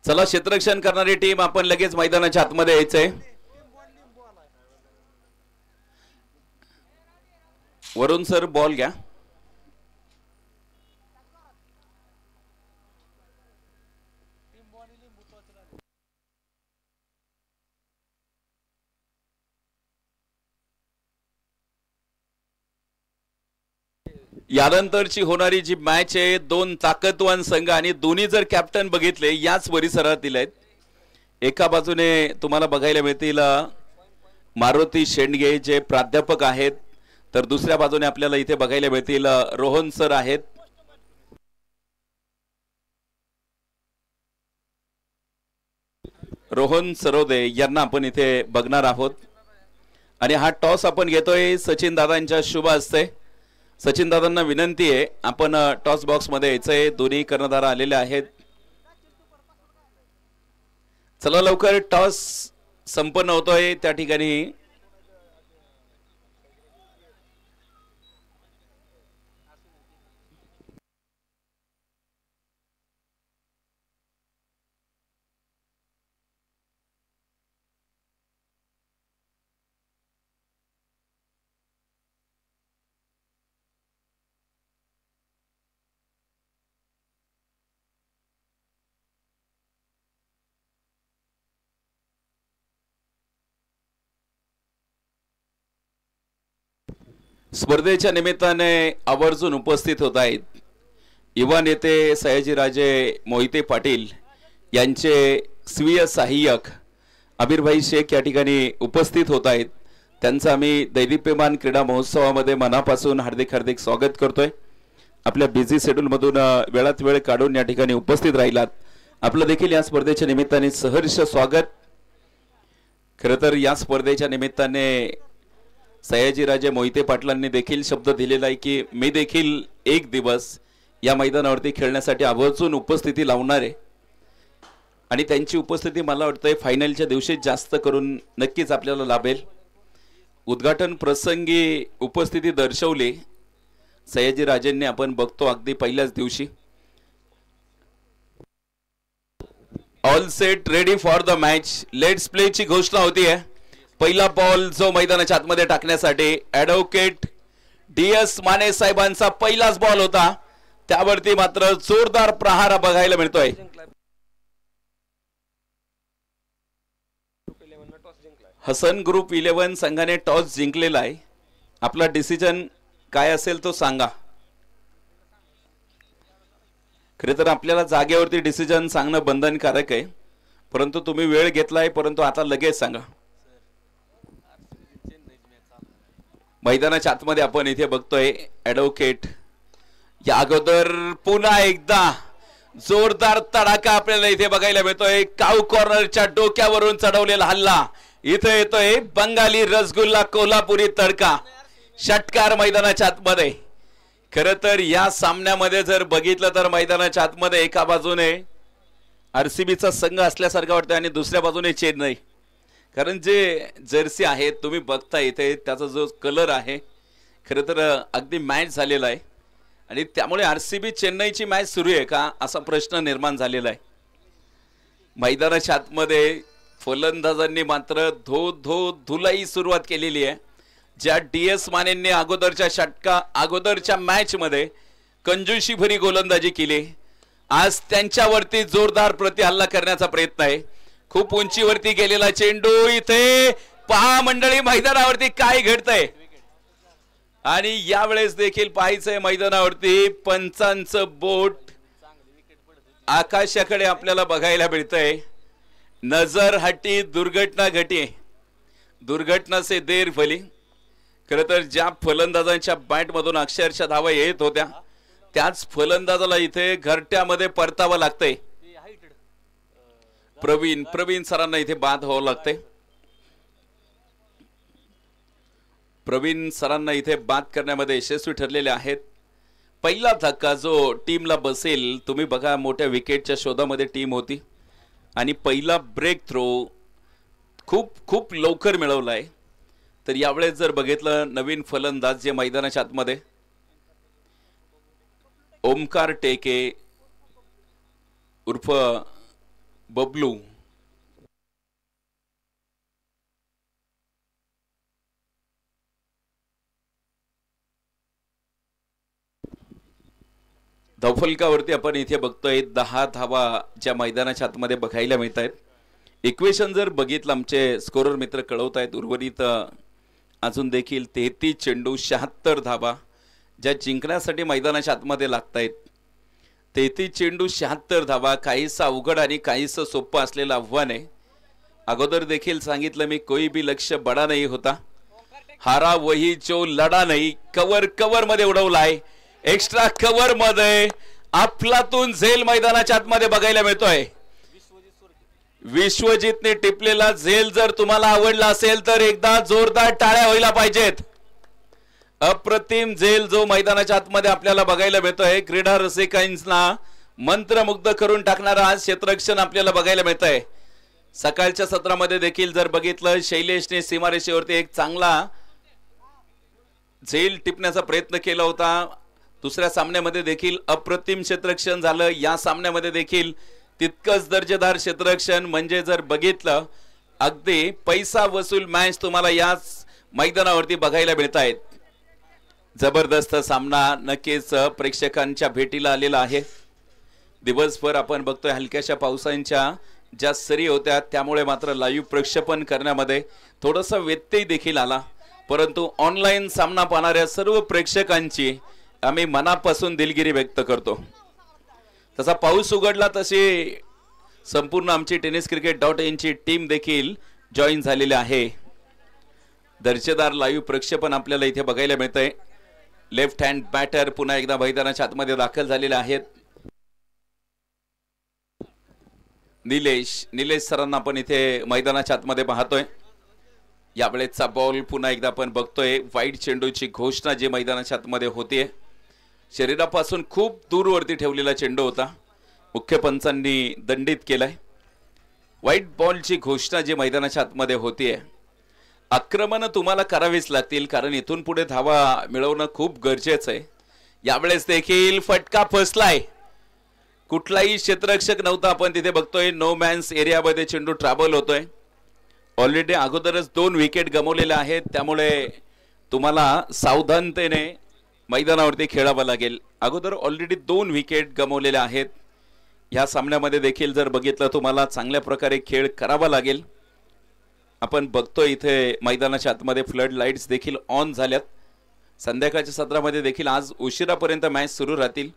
चला क्षेत्ररक्षण करणारी टीम आपण लगेच मैदानाच्या आतमध्ये यायचंय. वरुण सर बॉल घ्या. यानंतरची होणारी जी मॅच आहे, दोन ताकदवान संघ आणि दोन्ही जर कॅप्टन बघितले याच परिसरातील आहेत. एका बाजूने तुम्हाला बघायला मिळतील मारुती शेंडगे जे प्राध्यापक आहेत, तर दुसऱ्या बाजूने आपल्याला इथे बघायला मिळतील रोहन सर आहेत. रोहन सरोदे यांना आपण इथे बघणार आहोत. आणि हा टॉस आपण घेतोय सचिन दादांच्या शुभ हस्ते. सचिन दादांना विनंती आहे आपण टॉस बॉक्स मध्ये यायचंय. दोन्ही कर्णधार आलेले आहेत. चला लवकर टॉस संपन्न होतोय त्या ठिकाणी. स्पर्धेच्या निमित्ताने आवर्जून उपस्थित होत आहेत युवा नेते सयाजीराजे मोहिते पाटील यांचे स्वीय सहाय्यक अमीरभाई शेख या ठिकाणी उपस्थित होत आहेत. त्यांचं आम्ही दैदिप्यमान क्रीडा महोत्सवामध्ये मनापासून हार्दिक हार्दिक स्वागत करतोय. आपल्या बिझी शेड्यूल मधून वेळात वेळ काढून या ठिकाणी उपस्थित राहिलात. आपलं देखील या स्पर्धेच्या निमित्ताने सहर्ष स्वागत. खरं तर या स्पर्धेच्या निमित्ताने सयाजीराजे मोहिते पाटलांनी देखील शब्द दिलेला आहे की मी देखील एक दिवस या मैदानावरती खेळण्यासाठी आवर्जून उपस्थिती लावणार आहे. आणि त्यांची उपस्थिती मला वाटतंय फायनलच्या दिवशी जास्त करून नक्कीच आपल्याला लाभेल. उद्घाटन प्रसंगी उपस्थिती दर्शवली सयाजीराजेंनी, आपण बघतो अगदी पहिल्याच दिवशी. All set ready for the match, let's play ची घोषणा होती आहे. पहिला बॉल जो मैदानाच्या आतमध्ये टाकण्यासाठी ॲडव्होकेट DS माने साहेबांचा पहिलाच बॉल होता, त्यावरती मात्र जोरदार प्रहार बघायला मिळतोय. हसन ग्रुप 11 संघाने टॉस जिंकलेला आहे. आपला डिसिजन काय असेल तो सांगा. खरे तर आपल्याला जागेवरती डिसिजन सांगणं बंधनकारक आहे, परंतु तुम्ही वेळ घेतलाय, परंतु आता लगेच सांगा. मैदानाच्या आतमध्ये आपण इथे बघतोय ॲडव्होकेट. या अगोदर पुन्हा एकदा जोरदार तडाखा आपल्याला इथे बघायला मिळतोय. काऊ कॉर्नरच्या डोक्यावरून चढवलेला हल्ला. इथे येतोय बंगाली रसगुल्ला कोल्हापुरी तडका. षटकार मैदानाच्या आतमध्ये. खरं तर या सामन्यामध्ये जर बघितलं तर मैदानाच्या आतमध्ये एका बाजूने RCBचा संघ असल्यासारखं वाटतं आणि दुसऱ्या बाजूने चेन्नई. कारण जे जर्सी आहे तुम्ही बघता इथे त्याचा जो कलर आहे खरं तर अगदी मॅच झालेला आहे. आणि त्यामुळे RCB चेन्नईची मॅच सुरू आहे का असा प्रश्न निर्माण झालेला आहे. मैदानाच्या आतमध्ये फलंदाजांनी मात्र धुलाई सुरुवात केलेली आहे. ज्या DS मानेंनी अगोदरच्या मॅच मध्ये कंजूशी भरी गोलंदाजी केली, आज त्यांच्यावरती जोरदार प्रतिहल्ला करण्याचा प्रयत्न आहे. खूप उंचीवरती गेलेला चेंडू. इथे पहा मंडळी मैदानावरती काय घडतंय. आणि यावेळेस देखील पाहायचंय मैदानावरती पंचांचं बोट आकाशाकडे आपल्याला बघायला मिळतंय. नजर हटी दुर्घटना घटी, दुर्घटना से देर फली. खरं तर ज्या फलंदाजांच्या बॅट मधून अक्षरशः धावा येत होत्या त्याच फलंदाजाला इथे घरट्यामध्ये परतावं लागतंय. प्रवीण सरांना इथे बाद व्हावं लागतंय. प्रवीण सरांना इथे बाद करण्यामध्ये यशस्वी ठरलेले आहेत. पहिला धक्का जो टीमला बसेल, तुम्ही बघा मोठ्या विकेटच्या शोधामध्ये टीम होती आणि पहिला ब्रेक थ्रो खूप खूप लवकर मिळवलाय. तर यावेळेस जर बघितलं नवीन फलंदाज जे मैदानाच्या आतमध्ये ओमकार टेके उर्फ बबलू, धावफलकावरती आपण इथे बघतोय 10 धावा ज्या मैदानाच्या आतमध्ये बघायला मिळत आहेत. इक्वेशन जर बघितलं आमचे स्कोरर मित्र कळवत आहेत उर्वरित अजून देखील 33 चेंडू 76 धावा ज्या जिंकण्यासाठी मैदानाच्या आतमध्ये लागत आहेत. 33 चेंडू 76 धावा काहीसा अवघड आणि काहीसा सोपं असलेलं आव्हान आहे. अगोदर देखील सांगितलं मी, कोई भी लक्ष्य बडा नाही होता, हारा वही जो लढा नाही. कवर मध्ये उडवलाय, एक्स्ट्रा कव्हर मध्ये अफलातून झेल मैदानाच्या आतमध्ये बघायला मिळतोय. विश्वजितने टिपलेला झेल जर तुम्हाला आवडला असेल तर एकदा जोरदार टाळ्या व्हायला पाहिजेत. अप्रतिम झेल जो मैदानाच्या आतमध्ये आपल्याला बघायला मिळतोय. क्रीडा रसिकांना मंत्रमुग्ध करून टाकणारा आज क्षेत्ररक्षण आपल्याला बघायला मिळतंय. सकाळच्या सत्रामध्ये देखील जर बघितलं शैलेशने सीमारेषेवरती एक चांगला झेल टिपण्याचा प्रयत्न केला होता. दुसऱ्या सामन्यामध्ये देखील अप्रतिम क्षेत्ररक्षण झालं. या सामन्यामध्ये देखील तितकंच दर्जेदार क्षेत्ररक्षण. म्हणजे जर बघितलं अगदी पैसा वसूल मॅच तुम्हाला याच मैदानावरती बघायला मिळत आहेत. जबरदस्त सामना नक्कीच प्रेक्षकांच्या भेटीला आलेला आहे. दिवसभर आपण बघतोय हलक्याशा पावसांच्या ज्या सरी होत्या त्यामुळे मात्र लाईव्ह प्रक्षेपण करण्यामध्ये थोडासा व्यत्यय देखील आला. परंतु ऑनलाईन सामना पाहणाऱ्या सर्व प्रेक्षकांची आम्ही मनापासून दिलगिरी व्यक्त करतो. तसा पाऊस उघडला तशी संपूर्ण आमची tenniscricket.in ची टीम देखील जॉईन झालेली आहे. दर्जेदार लाईव्ह प्रक्षेपण आपल्याला इथे बघायला मिळतंय. लेफ्ट हँड बॅटर पुन्हा एकदा मैदानाच्या आतमध्ये दाखल झालेले आहेत. निलेश सरांना आपण इथे मैदानाच्या आतमध्ये पाहतोय. यावेळेचा बॉल पुन्हा एकदा आपण बघतोय. वाईट चेंडूची घोषणा जी मैदानाच्या आतमध्ये होतीये, शरीरापासून खूप दूरवरती ठेवलेला चेंडू होता, मुख्य पंचांनी दंडित केलाय. वाईट बॉलची घोषणा जी मैदानाच्या आतमध्ये होतीये. आक्रमण तुम्हाला करावीच लागतील कारण इथून पुढे धावा मिळवणं खूप गरजेचं आहे. यावेळेस देखील फटका फसलाय. कुठलाही क्षेत्ररक्षक नव्हता. आपण तिथे बघतोय नो मॅन्स एरियामध्ये चेंडू ट्रॅव्हल होतोय. ऑलरेडी अगोदरच 2 विकेट गमावलेल्या आहेत. त्यामुळे तुम्हाला सावधानतेने मैदानावरती खेळावं लागेल. अगोदर ऑलरेडी 2 विकेट गमावलेल्या आहेत. या सामन्यामध्ये देखील जर बघितलं तुम्हाला चांगल्या प्रकारे खेळ करावा लागेल. आपण बघतोय इथे मैदानाच्या आतमध्ये फ्लड लाईट्स देखील ऑन झाल्यात. संध्याकाळच्या सत्रामध्ये देखील आज उशिरापर्यंत मॅच सुरू राहतील.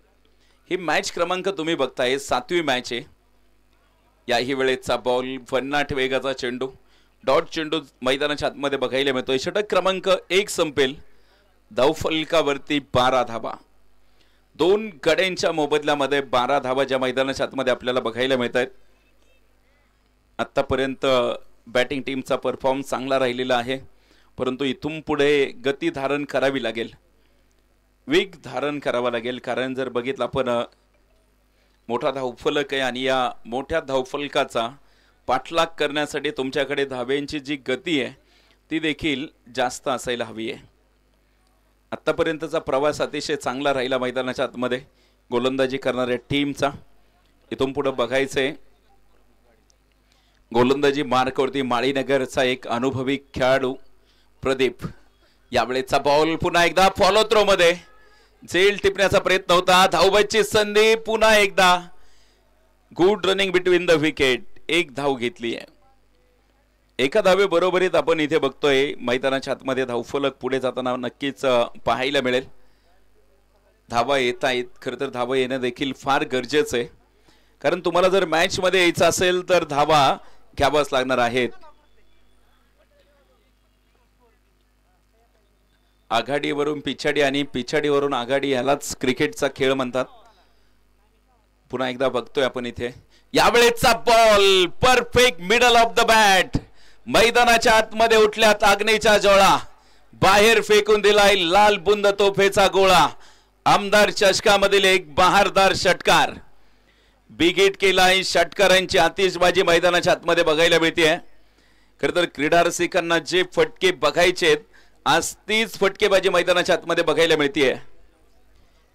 ही मॅच क्रमांक तुम्ही बघताय 7वी मॅच आहे. याही वेळेचा बॉल 59 वेगाचा चेंडू, डॉट चेंडू मैदानाच्या आतमध्ये बघायला मिळतोय. षटक क्रमांक 1 संपेल. धावफलकावरती 12 धावा. 2 गड्यांच्या मोबदल्यामध्ये 12 धावा ज्या मैदानाच्या आतमध्ये आपल्याला बघायला मिळत आहेत. आतापर्यंत बॅटिंग टीमचा परफॉर्मन्स चांगला राहिलेला आहे, परंतु इथून पुढे गती धारण करावी लागेल, वेग धारण करावा लागेल. कारण जर बघितलं आपण मोठा धावफलक आहे आणि या मोठ्या धावफलकाचा पाठलाग करण्यासाठी तुमच्याकडे धाव्यांची जी गती आहे ती देखील जास्त असायला हवी आहे. आतापर्यंतचा प्रवास अतिशय चांगला राहिला मैदानाच्या आतमध्ये गोलंदाजी करणाऱ्या टीमचा. इथून पुढे बघायचंय गोलंदाजी मार्कवरती माळीनगरचा एक अनुभवी खेळाडू प्रदीप. यावेळेचा बॉल पुन्हा एकदा फॉलो थ्रो मध्ये झेल टिपण्याचा प्रयत्न होता. धावबाची संधी पुन्हा एकदा. Good running between the wicket. 1 धाव घेतली आहे. एका धावे बरोबरीत आपण इथे बघतोय मैदानाच्या आतमध्ये धावफलक पुढे जाताना नक्कीच पाहायला मिळेल. धावा येत आहेत. खरं तर धावा येणं देखील फार गरजेचं आहे कारण तुम्हाला जर मॅच मध्ये यायचं असेल तर धावा घ्यावाच लागणार आहेत. आघाडीवरून पिछाडी आणि पिछाडीवरून आघाडी, यालाच क्रिकेटचा खेळ म्हणतात. पुन्हा एकदा बघतोय आपण इथे यावेळेचा ball perfect middle of the bat, मैदानाच्या आतमध्ये उठल्यात आग्नेयच्या जोळा, बाहेर फेकून दिलाय लाल बुंद तोफेचा गोळा. आमदार चषकामधील एक बहारदार षटकार, बिग हिट केलाय. षटकारांची आतिषबाजी मैदानाच्या आतमध्ये बघायला मिळते. खरं तर क्रीडा रसिकांना जे फटके बघायचे आज तीच फटकेबाजी मैदानाच्या आतमध्ये बघायला मिळते.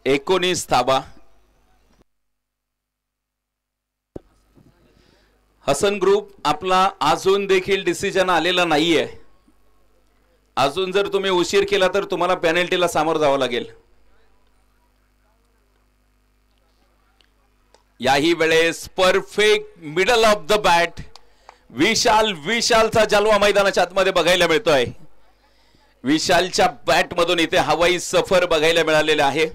19 धावा. हसन ग्रुप आपला अजून देखील डिसिजन आलेला नाहीये. अजून जर तुम्ही उशीर केला तर तुम्हाला पेनल्टीला सामोरं जावं लागेल. याही वेळेस perfect middle of the bat, विशालचा जलवा मैदानाच्या आतमध्ये बघायला मिळतोय. विशालच्या बॅट मधून इथे हवाई सफर बघायला मिळालेले आहे.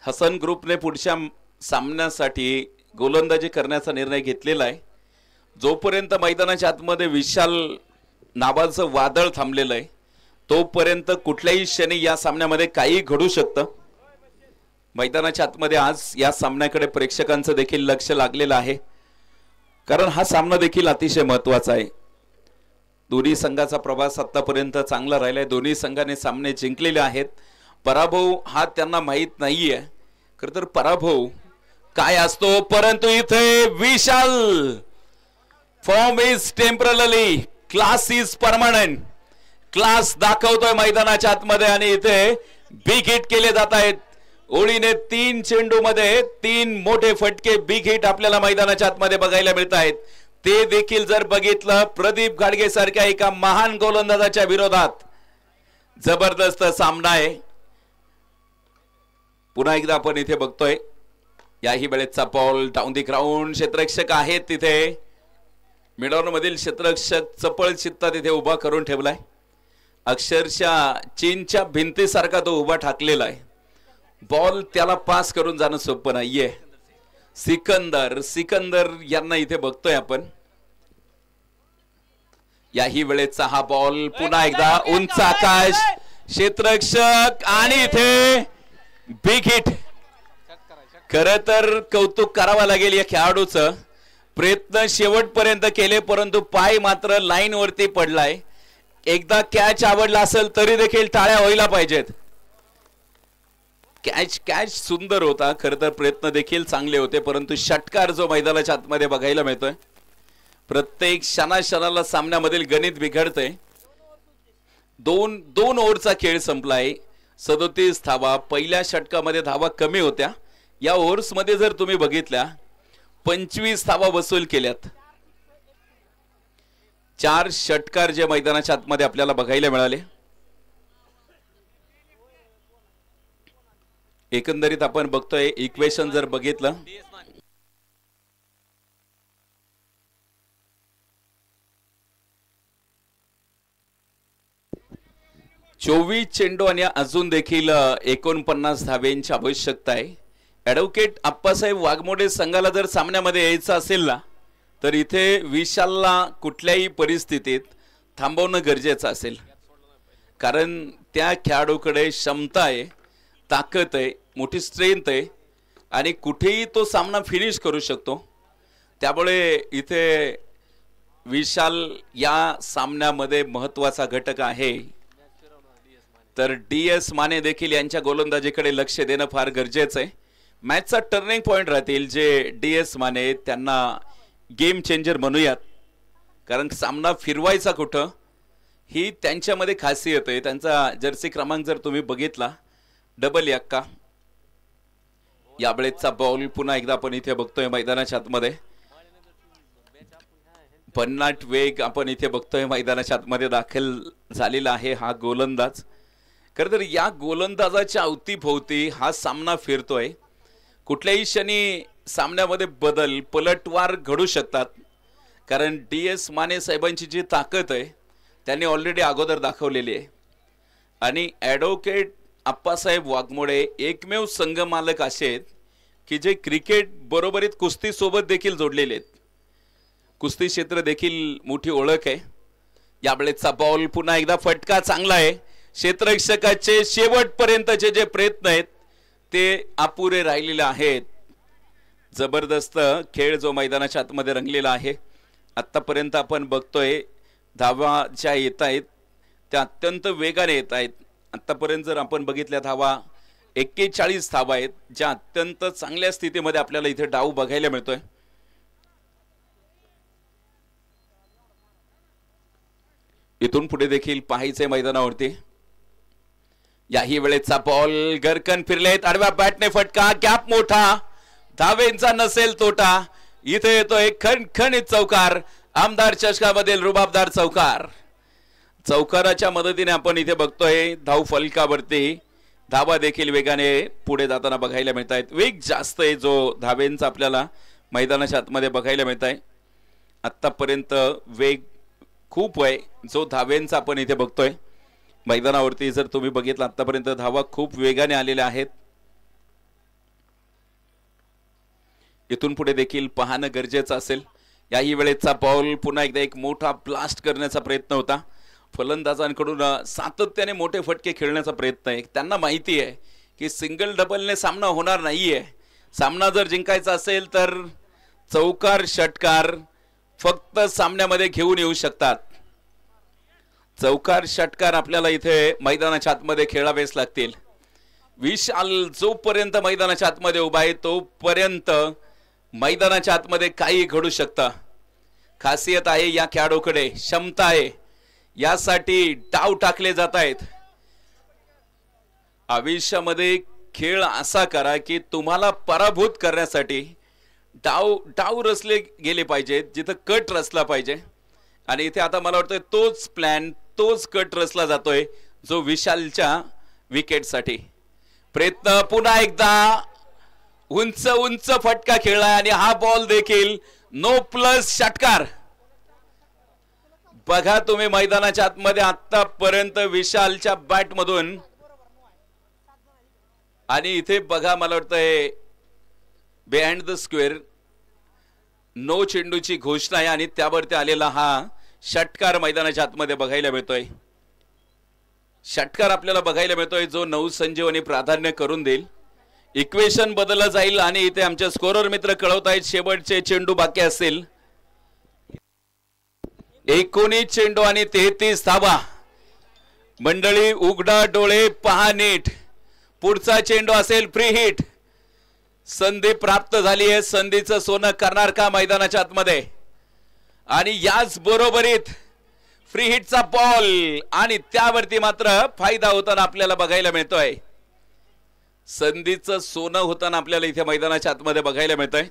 हसन ग्रुपने पुढच्या सामन्यासाठी गोलंदाजी करण्याचा निर्णय घेतलेला आहे. जोपर्यंत मैदानाच्या आतमध्ये विशाल नावाचं वादळ थांबलेलं आहे तोपर्यंत कुठल्याही क्षणी या सामन्यामध्ये काही घडू शकतं. मैदानाच्या आतमध्ये आज या सामन्याकडे प्रेक्षकांचं देखील लक्ष लागलेलं आहे, कारण हा सामना देखील अतिशय महत्वाचा आहे. दोन्ही संघाचा प्रवास आतापर्यंत चांगला राहिलाय. दोन्ही संघाने सामने जिंकलेले आहेत. पराभव हा त्यांना माहित नाहीये. खरं तर पराभव काय असतो, परंतु इथे Vishal form is temporary, class is permanent. Class दाखवतोय मैदानाच्या आतमध्ये आणि इथे बिग हिट केले जात आहेत. ओळीने 3 चेंडू मध्ये 3 मोठे फटके बिग हिट आपल्याला मैदानाच्या आतमध्ये बघायला मिळत आहेत. ते देखील जर बघितलं प्रदीप गाडगे सारख्या एका महान गोलंदाजाच्या विरोधात जबरदस्त सामना आहे. पुन्हा एकदा आपण इथे बघतोय याही वेळेचा बॉल डाऊन दी ग्राउंड. क्षेत्ररक्षक आहेत तिथे, मिडॉन मधील क्षेत्ररक्षक चपळ चित्ता तिथे उभा करून ठेवलाय. अक्षरशः चीनच्या भिंतीसारखा तो उभा ठाकलेला आहे. बॉल त्याला पास करून जाणं सोपं नाहीये. सिकंदर यांना इथे बघतोय आपण. याही वेळेचा हा बॉल पुन्हा एकदा उंच आकाश, क्षेत्ररक्षक आणि इथे बिग हिट. खरं तर कौतुक करावं लागेल या खेळाडूचं. प्रयत्न शेवटपर्यंत केले परंतु पाय मात्र लाईन वरती पडलाय. एकदा कॅच आवडला असेल तरी देखील टाळ्या व्हायला पाहिजेत. कॅच सुंदर होता. खरं तर प्रयत्न देखील चांगले होते परंतु षटकार जो मैदानाच्या आतमध्ये बघायला मिळतोय. प्रत्येक क्षणाला सामन्यामधील गणित बिघडतंय. दोन ओव्हरचा खेळ संपलाय. 37 धावा. पहिल्या षटकामध्ये धावा कमी होत्या. या ओव्हर्स मध्ये जर तुम्ही बघितल्या 25 धावा वसूल केल्यात. 4 षटकार जे मैदानाच्या आतमध्ये आपल्याला बघायला मिळाले. एकंदरीत आपण बघतोय इक्वेशन जर बघितलं 24 चेंडू आणि अजून देखील 49 धावेंची आवश्यकता आहे. ॲडव्होकेट आप्पासाहेब वाघमोडे संघाला जर सामन्यामध्ये यायचं असेल ना तर इथे विशालला कुठल्याही परिस्थितीत थांबवणं गरजेचं असेल, कारण त्या खेळाडूकडे क्षमता आहे, ताकद आहे, मोठी स्ट्रेंथ आहे आणि कुठेही तो सामना फिनिश करू शकतो. त्यामुळे इथे विशाल या सामन्यामध्ये महत्त्वाचा घटक आहे. तर DS माने देखील यांच्या गोलंदाजीकडे लक्ष देणं फार गरजेचं आहे. मॅचचा टर्निंग पॉइंट राहतील जे DS माने, त्यांना गेम चेंजर म्हणूयात, कारण सामना फिरवायचा कुठं ही त्यांच्यामध्ये खासियत आहे. त्यांचा जर्सी क्रमांक जर तुम्ही बघितला डबल एक्का. यावेळेचा बॉल पुन्हा एकदा आपण इथे बघतोय मैदानाच्या आतमध्ये. भन्नाट वेग आपण इथे बघतोय मैदानाच्या आतमध्ये दाखल झालेला आहे हा गोलंदाज. खरं तर या गोलंदाजाच्या अवतीभोवती हा सामना फिरतोय. कुठल्याही क्षणी सामन्यामध्ये बदल पलटवार घडू शकतात, कारण DS माने साहेबांची जी ताकद आहे त्यांनी ऑलरेडी अगोदर दाखवलेली आहे. आणि ॲडव्होकेट आप्पासाहेब वाघमोडे एकमेव संघ मालक असे आहेत की जे क्रिकेट बरोबरीत कुस्ती सोबत देखील जोडलेले आहेत. कुस्ती क्षेत्र देखील मोठी ओळख आहे. यावेळेचा बॉल पुन्हा एकदा फटका चांगला आहे. क्षेत्ररक्षकाचे शेवटपर्यंतचे जे प्रयत्न आहेत ते अपुरे राहिलेले आहेत. जबरदस्त खेळ जो मैदानाच्या आतमध्ये रंगलेला आहे. आतापर्यंत आपण बघतोय धावा ज्या येत आहेत त्या अत्यंत वेगाने येत आहेत. आतापर्यंत जर आपण बघितल्या धावा 41 धावा आहेत ज्या अत्यंत चांगल्या स्थितीमध्ये आपल्याला इथे डाव बघायला मिळतोय. इथून पुढे देखील पाहायचे मैदानावरती. याही वेळेचा बॉल गरकन फिरलेत. आडव्या बॅटने फटका. गॅप मोठा. धावेंचा नसेल तोटा. इथे येतोय खणखणीत चौकार. आमदार चषकामधील रुबाबदार चौकार. चौकाराच्या मदतीने आपण इथे बघतोय धाव फलकावरती धावा देखील वेगाने पुढे जाताना बघायला मिळत आहेत. वेग जास्त आहे जो धावेंचा आपल्याला मैदानाच्या आतमध्ये बघायला मिळत आहे. आतापर्यंत वेग खूप आहे जो धावेंचा आपण इथे बघतोय मैदानावरती. जर तुम्ही बघितलं आतापर्यंत धावा खूप वेगाने आलेल्या आहेत. इथून पुढे देखील पाहणं गरजेचं असेल. याही वेळेचा बॉल पुन्हा एकदा एक मोठा ब्लास्ट करण्याचा प्रयत्न होता. फलंदाजांकडून सातत्याने मोठे फटके खेळण्याचा प्रयत्न आहे. त्यांना माहिती आहे की सिंगल डबलने सामना होणार नाहीये. सामना जर जिंकायचा असेल तर चौकार षटकार फक्त सामन्यामध्ये घेऊन येऊ शकतात. चौकार षटकार आपल्याला इथे मैदानाच्या आतमध्ये खेळावेच लागतील. विशाल जोपर्यंत मैदानाच्या आतमध्ये उभा आहे तोपर्यंत मैदानाच्या आतमध्ये काही घडू शकतं. खासियत आहे या खेळाडूकडे, क्षमता आहे. यासाठी डाव टाकले जात आहेत. आयुष्यामध्ये खेळ असा करा की तुम्हाला पराभूत करण्यासाठी डाव रचले गेले पाहिजेत जिथं कट रचला पाहिजे. आणि इथे आता मला वाटतं तोच प्लॅन तोच कट रचला जातोय जो विशालच्या विकेटसाठी. प्रयत्न पुन्हा एकदा उंच उंच फटका खेळलाय आणि हा बॉल देखील नो प्लस षटकार. बघा तुम्ही मैदानाच्या आतमध्ये आतापर्यंत विशालच्या बॅट मधून आणि इथे बघा मला वाटतंय बिहाइंड द स्क्वेअर नो चेंडूची घोषणा आहे आणि त्यावरती आलेला हा षटकार मैदानाच्या आतमध्ये बघायला मिळतोय. षटकार आपल्याला बघायला मिळतोय जो नवसंजीवनी प्राधान्य करून देईल. इक्वेशन बदललं जाईल आणि इथे आमचे स्कोरर मित्र कळवत आहेत शेवटचे चेंडू बाकी असतील. 19 चेंडू आणि 33 धावा. मंडळी उघडा डोळे पहा नीट. पुढचा चेंडू असेल फ्री हिट. संधी प्राप्त झाली आहे. संधीचं सोनं करणार का मैदानाच्या आतमध्ये. आणि याच बरोबरीत फ्री हिटचा बॉल आणि त्यावरती मात्र फायदा होताना आपल्याला बघायला मिळतोय. संधीचं सोनं होताना आपल्याला इथे मैदानाच्या आतमध्ये बघायला मिळतंय.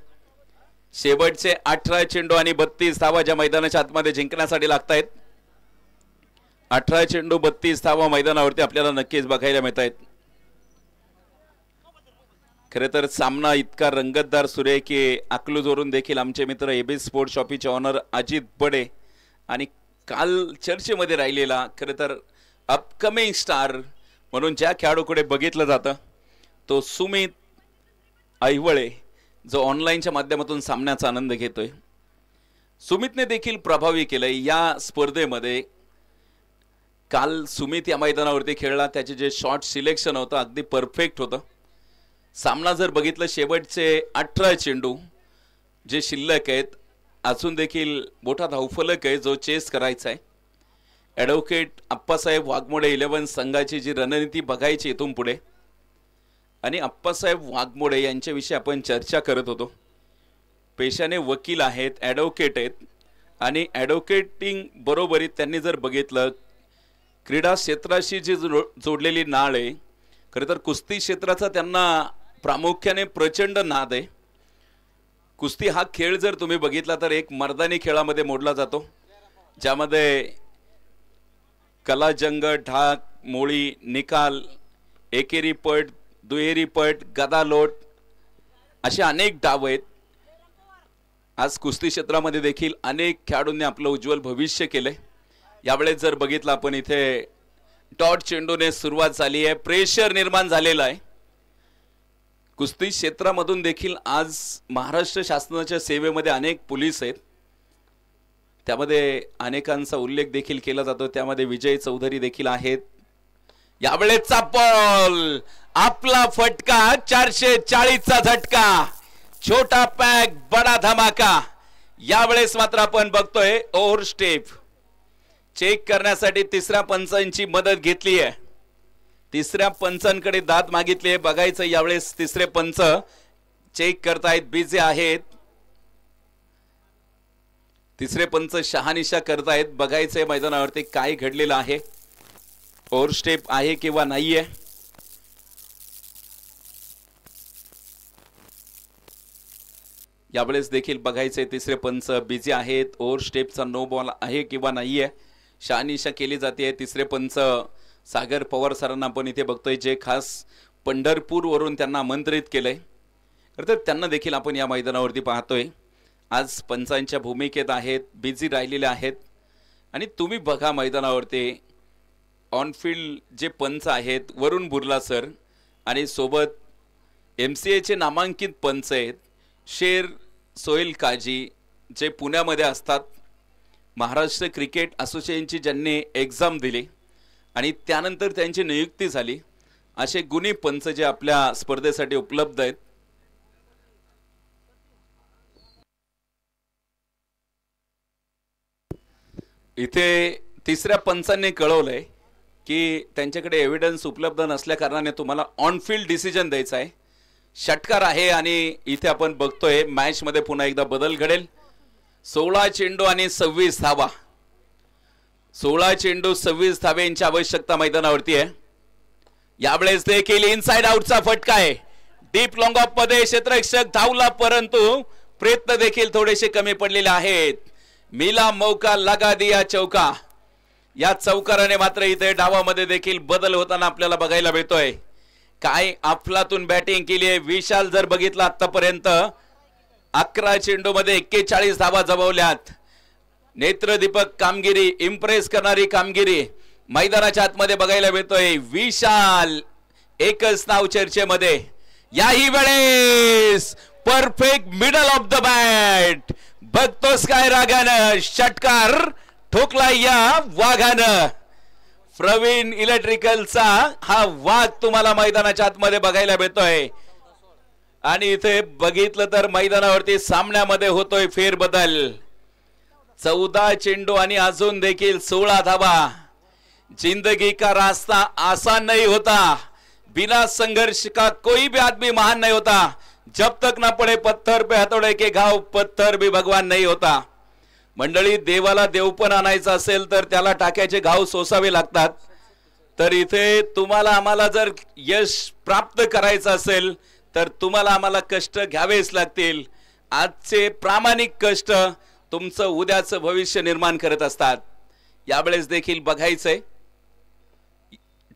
शेवटचे 18 चेंडू आणि 32 धावा ज्या मैदानाच्या आतमध्ये जिंकण्यासाठी लागतायत. 18 चेंडू 32 धावा मैदानावरती आपल्याला नक्कीच बघायला मिळत आहेत. खरे तर सामना इतका रंगतदार सुरू आहे की अकलूजवरून देखील आमचे मित्र एबी स्पोर्ट शॉपीचे ऑनर अजित बडे आणि काल चर्चेमध्ये राहिलेला खरे तर अपकमिंग स्टार म्हणून ज्या खेळाडूकडे बघितलं जातं तो सुमित ऐवळे जो ऑनलाईनच्या माध्यमातून सामन्याचा आनंद घेतोय. सुमितने देखील प्रभावी केलंय या स्पर्धेमध्ये. काल सुमित या मैदानावरती खेळला. त्याचे जे शॉट सिलेक्शन होतं अगदी परफेक्ट होतं. सामना जर बघितलं शेवटचे 18 चेंडू जे शिल्लक आहेत अजून देखील मोठा धावफलक आहे जो चेस करायचा आहे. ॲडव्होकेट अप्पासाहेब वाघमोडे 11 संघाची जी रणनीती बघायची इथून पुढे आणि अप्पासाहेब वाघमोडे यांच्याविषयी आपण चर्चा करत होतो. पेशाने वकील आहेत, ॲडव्होकेट आहेत आणि ॲडव्होकेटिंग बरोबरीत त्यांनी जर बघितलं क्रीडा क्षेत्राशी जी जोडलेली नाळ आहे खरं तर कुस्ती क्षेत्राचा त्यांना प्रामुख्याने प्रचंड नाद आहे. कुस्ती हा खेळ जर तुम्ही बघितला तर एक मर्दानी खेळामध्ये मोडला जातो ज्यामध्ये कलाजंग, ढाक, मोळी, निकाल, एकेरी पट, दुहेरी पट, गदालोट असे अनेक डाव आहेत. आज कुस्ती क्षेत्रामध्ये देखील अनेक खेळाडूंनी आपलं उज्ज्वल भविष्य केलंय. यावेळेस जर बघितलं आपण इथे डॉट चेंडूने सुरुवात झाली आहे. प्रेशर निर्माण झालेला आहे. कुस्ती क्षेत्रामधून देखील आज महाराष्ट्र शासनाच्या सेवेमध्ये अनेक पोलीस आहेत, त्यामध्ये अनेकांचा उल्लेख देखील केला जातो, त्यामध्ये विजय चौधरी देखील आहेत। यावेळेचा बॉल, आपला फटका, 440चा झटका, छोटा पॅक बडा धमाका। यावेळेस मात्र आपण बघतोय ओव्हर स्टेप चेक करण्यासाठी तिसऱ्या पंचांची मदत घेतली आहे, तिसऱ्या पंचांकडे दाद मागितली आहे। बघायचं यावेळेस तिसरे पंच चेक करतायत, बिझी आहेत, तिसरे पंच शहानिशा करतायत। बघायचंय मैदानावरती काय घडलेलं आहे, ओव्हर स्टेप आहे किंवा नाहीये। यावेळेस देखील बघायचंय तिसरे पंच बिझी आहेत, ओव्हर स्टेपचा नो बॉल आहे किंवा नाहीये, शहानिशा केली जाते। तिसरे पंच सागर पवार सरांना आपण इथे बघतोय, जे खास पंढरपूर वरून त्यांना आमंत्रित केलंय, तर त्यांना देखील आपण या मैदानावरती पाहतोय। आज पंचांच्या भूमिकेत आहेत, बिझी राहिलेले आहेत। आणि तुम्ही बघा मैदानावरती ऑन फील्ड जे पंच आहेत, वरुण बुर्ला सर आणि सोबत MCA चे नामांकित पंच आहेत शेर सोहेल काजी, जे पुण्यामध्ये असतात, महाराष्ट्र क्रिकेट असोसिएशनची ज्यांनी एग्जाम दिली आणि त्यानंतर त्यांची नियुक्ती झाली, असे गुणी पंच जे आपल्या स्पर्धेसाठी उपलब्ध आहेत। इथे तिसऱ्या पंचांनी कळवलंय की त्यांच्याकडे एव्हिडन्स उपलब्ध नसल्या कारणाने तुम्हाला ऑन फील्ड डिसिजन द्यायचा आहे, षटकार आहे। आणि इथे आपण बघतोय मॅच मध्ये पुन्हा एकदा बदल घडेल। 16 चेंडू आणि 26 धावा, 16 चेंडू 26 धाव्यांची आवश्यकता मैदानावरती आहे। यावेळेस देखील इनसाइड आउटचा फटका आहे, डीप लॉंग ऑफ मध्ये क्षेत्ररक्षक धावला, परंतु प्रयत्न देखील थोडेसे कमी पडलेले आहेत। मिला मौका लगा दिया चौका, या चौकाराने मात्र इथे डावामध्ये देखील बदल होताना आपल्याला बघायला मिळतोय। काय अफलातून बॅटिंग केली आहे विशाल, जर बघितलं आतापर्यंत 11 चेंडू मध्ये 41 धावा जमवल्यात। नेत्रदीपक कामगिरी, इम्प्रेस करणारी कामगिरी मैदानाच्या आतमध्ये बघायला मिळतोय। विशाल एकच नाव चर्चेमध्ये, याही वेळेस perfect middle of the bat, बघतोस काय रागानं, षटकार ठोकला या वाघानं। प्रवीण इलेक्ट्रिकलचा हा वाघ तुम्हाला मैदानाच्या आतमध्ये बघायला मिळतोय। आणि इथे बघितलं तर मैदानावरती सामन्यामध्ये होतोय फेरबदल, 14 चेंडू आणि अजून देखील 16 धावा। जिंदगी का रास्ता आसान नहीं होता, बिना संघर्ष का कोई भी आदमी महान नहीं होता, जब तक ना पड़े पत्थर पे हथौड़े के घाव, पत्थर भी भगवान नहीं होता। मंडळी, देवाला देवपण आणायचं असेल तर त्याला टाक्याचे घाव सोसावे लागतात। तर इथे तुम्हाला आम्हाला जर यश प्राप्त करायचं असेल तर तुम्हाला आम्हाला कष्ट घ्यावेच लागतील। आजचे प्रामाणिक कष्ट तुमचं उद्याचं भविष्य निर्माण करत असतात। यावेळेस देखील बघायचंय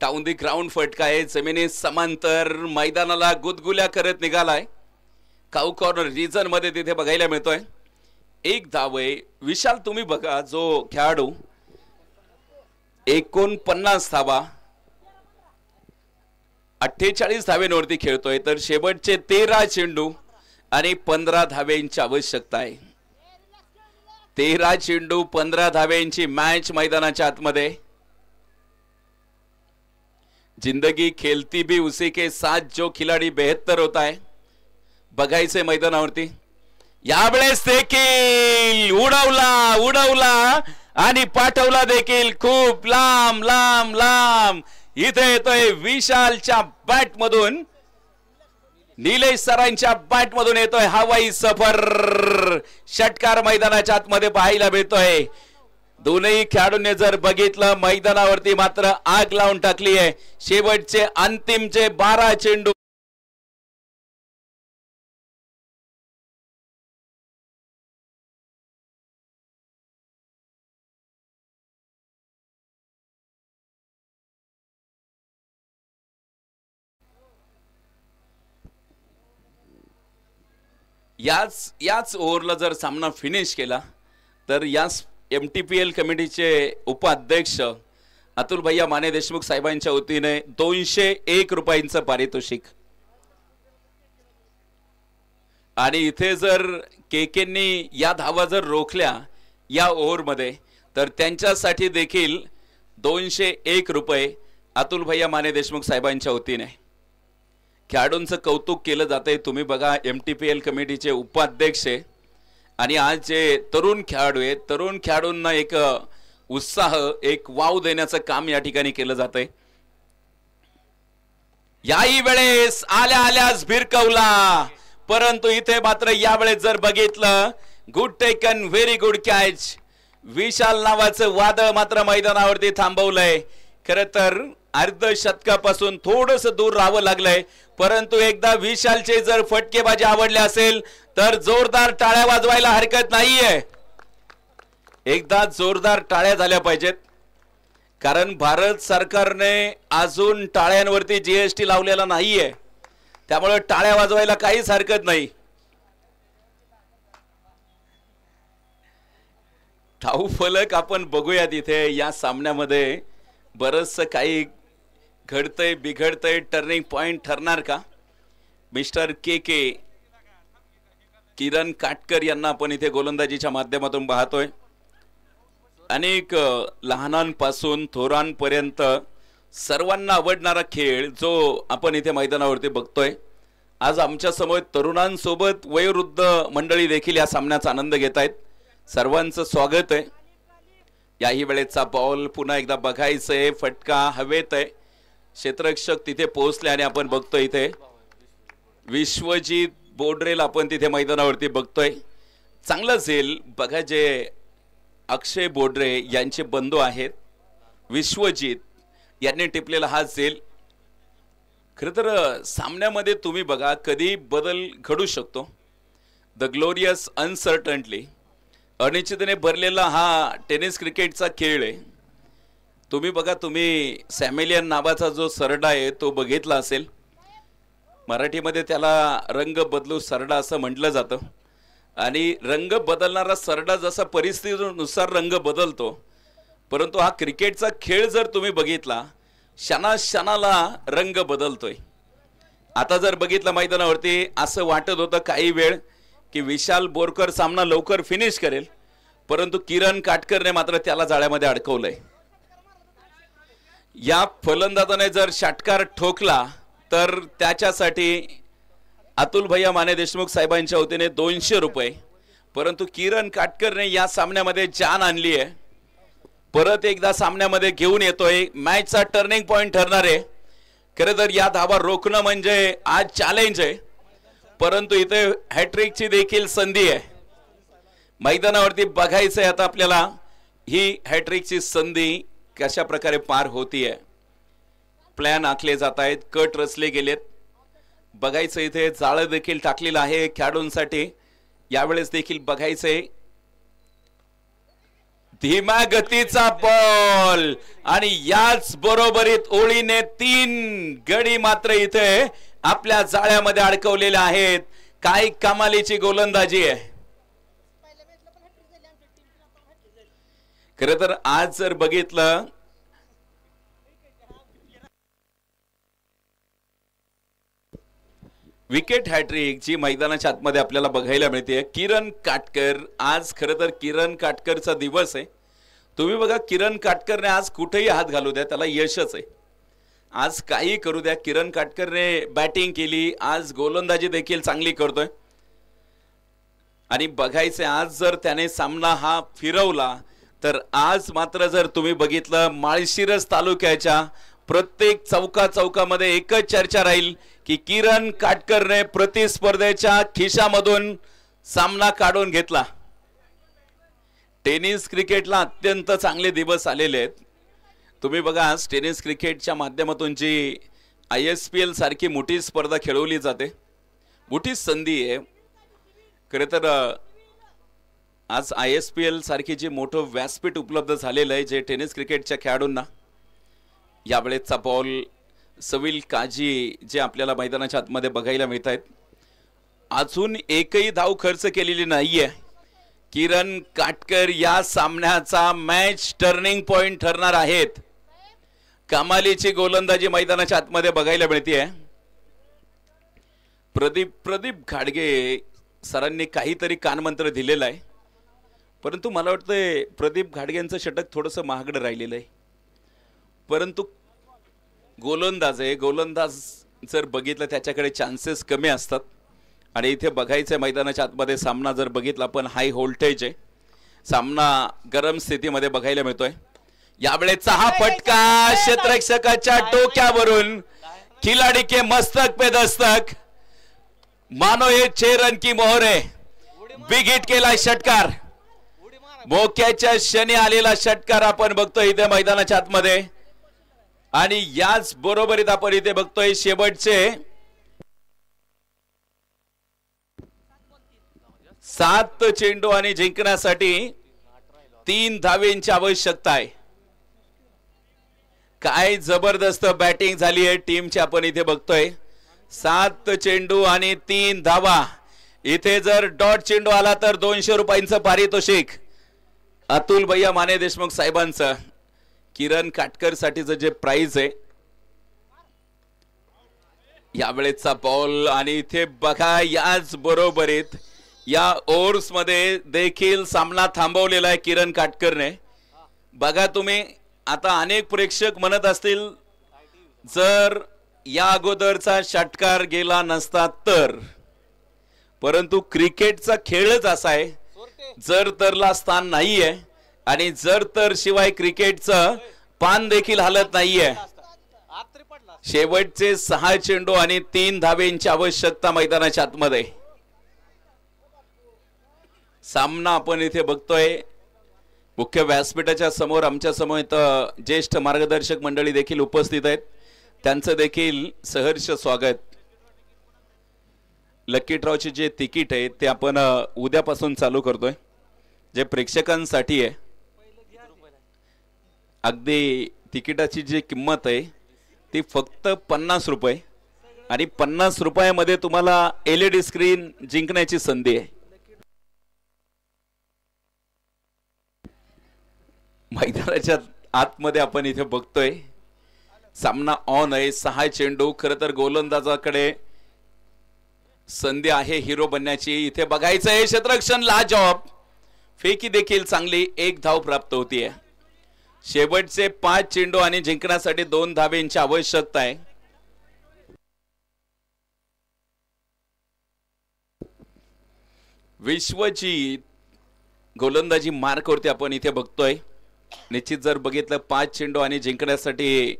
डाऊन दी ग्राउंड फटका आहे, जमिनी समांतर मैदानाला गुदगुल्या करत निघालाय। काऊ कॉर्नर रिजन मध्ये तिथे बघायला मिळतोय। एक धाव आहे। विशाल, तुम्ही बघा, जो खेळाडू 49 धावा 48 धावेंवरती खेळतोय, तर शेवटचे 13 चेंडू आणि 15 धाव्यांची आवश्यकता आहे। 13 चेंडू 15 धाव्यांची मॅच मैदानाच्या आतमध्ये। जिंदगी खेलती भी उसी के साथ जो खिलाडी बेहतर होता है, बघायचे मैदानावरती। यावेळेस देखील उडवला आणि पाठवला देखील खूप लांब लांब लांब। इथे येतोय विशालच्या बॅट मधून, निलेश सरांच्या बॅट मधून येतोय हवाई सफर। षटकार मैदानाच्या आतमध्ये पाहायला मिळतोय। दोनही खेळाडूंनी जर बघितलं मैदानावरती मात्र आग लावून टाकली आहे। शेवटचे अंतिमचे 12 चेंडू याच ओव्हरला जर सामना फिनिश केला तर याच MTPL कमिटीचे उपाध्यक्ष अतुल भैया माने देशमुख साहेबांच्या वतीने 201 रुपयांचं पारितोषिक। आणि इथे जर केकेंनी या धावा जर रोखल्या या ओव्हरमध्ये तर त्यांच्यासाठी देखील 201 रुपये अतुल भैया माने देशमुख साहेबांच्या वतीने खेळाडूंचं कौतुक केलं जातंय। तुम्ही बघा MTPL कमिटीचे उपाध्यक्ष आणि आज जे तरुण खेळाडू आहेत, तरुण खेळाडूंना एक उत्साह, एक वाव देण्याचं काम या ठिकाणी केलं जातंय। याही वेळेस आल्या आल्यास भिरकवला, परंतु इथे मात्र यावेळेस जर बघितलं good taken, very good catch. Vishal नावाचं वादळ मात्र मैदानावरती थांबवलंय। खरं तर अर्धशतकापासून थोडंसं दूर राहावं लागलंय, परंतु एकदा विशालचे जर फटकेबाजी आवडले असेल तर जोरदार टाळ्या वाजवायला हरकत नाहीये। एकदा जोरदार टाळ्या झाल्या पाहिजेत, कारण भारत सरकारने अजून टाळ्यांवरती GST लावलेला नाहीये, त्यामुळे टाळ्या वाजवायला काहीच हरकत नाही। धाव फलक आपण बघूया तिथे या सामन्यामध्ये बरंचसं काही घडतंय, बिघडतंय। टर्निंग पॉइंट ठरणार का? मिस्टर के किरण काटकर यांना आपण इथे गोलंदाजीच्या माध्यमातून पाहतोय। अनेक लहानांपासून थोरांपर्यंत सर्वांना आवडणारा खेळ जो आपण इथे मैदानावरती बघतोय। आज आमच्या समोर तरुणांसोबत वयोवृद्ध मंडळी देखील या सामन्याचा आनंद घेत आहेत। सर्वांचं स्वागत आहे। याही वेळेचा बॉल पुन्हा एकदा बघायचंय, फटका हवेत आहे, क्षेत्ररक्षक तिथे पोहोचले आणि आपण बघतोय इथे विश्वजित बोडरेल आपण तिथे मैदानावरती बघतोय। चांगलं झेल बघा, जे अक्षय बोडरे यांचे बंधू आहेत विश्वजित यांनी टिपलेला हा झेल। खरं तर सामन्यामध्ये तुम्ही बघा कधी बदल घडू शकतो। द ग्लोरियस अनसर्टनली, अनिश्चिततेने भरलेला हा टेनिस क्रिकेटचा खेळ आहे। तुम्ही बघा, तुम्ही सॅमेलियन नावाचा जो सरडा आहे तो बघितला असेल। मराठीमध्ये त्याला रंग बदलू सरडा असं म्हटलं जातं, आणि रंग बदलणारा सरडा जसा परिस्थितीनुसार रंग बदलतो, परंतु हा क्रिकेटचा खेळ जर तुम्ही बघितला क्षणाक्षणाला रंग बदलतोय। आता जर बघितलं मैदानावरती असं वाटत होतं काही वेळ की विशाल बोरकर सामना लवकर फिनिश करेल, परंतु किरण काटकरने मात्र त्याला जाळ्यामध्ये अडकवलंय। या फलंदाजाने जर षटकार ठोकला तर त्याच्यासाठी अतुल भैया माने देशमुख साहेबांच्या वतीने 200 रुपये, परंतु किरण काटकरने या सामन्यामध्ये जान आणली आहे, परत एकदा सामन्यामध्ये घेऊन येतोय। मॅचचा टर्निंग पॉइंट ठरणार आहे। खरं तर या धावा रोखणं म्हणजे आज चॅलेंज आहे, परंतु इथे हॅट्रिकची देखील संधी आहे। मैदानावरती बघायचंय आता आपल्याला ही हॅट्रिकची संधी कशा प्रकारे पार होतीये। प्लॅन आखले जात आहेत, कट रचले गेलेत। बघायचं इथे जाळं देखील टाकलेलं आहे खेळाडूंसाठी। यावेळेस देखील बघायचंय धीम्या गतीचा बॉल, आणि याच बरोबरीत ओळीने 3 गडी मात्र इथे आपल्या जाळ्यामध्ये अडकवलेले आहेत। काय कमालीची गोलंदाजी आहे। खरं तर आज जर बघितलं विकेट हॅट्रिक जी मैदानाच्या आतमध्ये आपल्याला बघायला मिळते किरण काटकर। आज खरं तर किरण काटकरचा दिवस आहे। तुम्ही बघा, किरण काटकरने आज कुठेही हात घालू द्या त्याला यशच आहे। आज काही करू द्या, किरण काटकरने बॅटिंग केली, आज गोलंदाजी देखील चांगली करतोय। आणि बघायचे आज जर त्याने सामना हा फिरवला तर आज मात्र जर तुम्ही बघितलं माळशिरस तालुक्याच्या प्रत्येक चौकामध्ये एकच चर्चा राहील की किरण काटकरने प्रतिस्पर्धेच्या खिशामधून सामना काढून घेतला। टेनिस क्रिकेटला अत्यंत चांगले दिवस आलेले आहेत। तुम्ही बघा, टेनिस क्रिकेटच्या माध्यमातून जी ISPL सारखी मोठी स्पर्धा खेळवली जाते, मोठी संधी आहे। खरं तर आज ISPL सारखी जी मोठं व्यासपीठ उपलब्ध झालेलं आहे जे टेनिस क्रिकेटच्या खेळाडूंना। यावेळेचा बॉल सविल काजी जे आपल्याला मैदानाच्या आतमध्ये बघायला मिळत आहेत। अजून एकही धाव खर्च केलेली नाहीये। किरण काटकर या सामन्याचा मॅच टर्निंग पॉइंट ठरणार आहेत। कमालीची गोलंदाजी मैदानाच्या आतमध्ये बघायला मिळते। प्रदीप घाडगे सरांनी काहीतरी कानमंत्र दिलेला आहे, परंतु मला वाटतंय प्रदीप घाडगेंचं षटक थोडंसं महागडं राहिलेलं आहे. परंतु गोलंदाज आहे, गोलंदाज जर बघितलं त्याच्याकडे चान्सेस कमी असतात. आणि इथे बघायचं मैदानाच्या आतमध्ये सामना जर बघितला पण हाय व्होल्टेज आहे, सामना गरम स्थितीमध्ये बघायला मिळतोय. यावेळेचा हा फटका क्षेत्ररक्षकाच्या डोक्यावरून, खिलाडी के मस्तक पे दस्तक, मानो ये 6 रन की मोहर आहे. बिग हिट केला षटकार, मोक्याच्या क्षणी आलेला षटकार आपण बघतोय इथे मैदानाच्या आतमध्ये. आणि याच बरोबरीत आपण इथे बघतोय शेवटचे 7 चेंडू आणि जिंकण्यासाठी 3 धावेंची आवश्यकता आहे. काय जबरदस्त बॅटिंग झाली आहे टीमची आपण इथे बघतोय. 7 चेंडू आणि 3 धावा. इथे जर डॉट चेंडू आला तर 200 रुपयांचं पारितोषिक अतुल भैया माने देशमुख साहेबांचं. किरण काटकर साठीचं जे प्राइज आहे यावेळेचा बॉल. आणि इथे बघा याच बरोबरीत या ओव्हर्स मध्ये देखील सामना थांबवलेला आहे किरण काटकरने. बघा तुम्ही, आता अनेक प्रेक्षक म्हणत असतील जर या अगोदरचा षटकार गेला नसता तर, परंतु क्रिकेटचा खेळच असा आहे, जर तरला स्थान नाहीये आणि जर तर शिवाय क्रिकेटचं पान देखील हलत नाहीये. शेवटचे 6 चेंडू आणि 3 धावेंची आवश्यकता मैदानाच्या आतमध्ये. सामना आपण इथे बघतोय मुख्य व्यासपीठाच्या समोर. आमच्या समोर इथं ज्येष्ठ मार्गदर्शक मंडळी देखील उपस्थित आहेत, त्यांचं देखील सहर्ष स्वागत. लकी ड्रॉचे जे तिकीट आहे ते आपण उद्यापासून चालू करतोय, जे प्रेक्षकांसाठी आहे. अगदी तिकिटाची जी किंमत आहे ती फक्त 50 रुपये आणि 50 रुपयामध्ये तुम्हाला LED स्क्रीन जिंकण्याची संधी आहे. मैदानाच्या आतमध्ये आपण इथे बघतोय सामना ऑन आहे. 6 चेंडू. खरं तर गोलंदाजाकडे संधी आहे हिरो बनण्याची. इथे बघायचं आहे क्षेत्ररक्षण लाजवाब, फेकी देखील चांगली, 1 धाव प्राप्त होतीये. शेवटचे 5 चेंडू आणि जिंकण्यासाठी 2 धावेंची आवश्यकता आहे. विश्वजीत गोलंदाजी मार्कवरती आपण इथे बघतोय. निश्चित जर बघितलं 5 चेंडू आणि जिंकण्यासाठी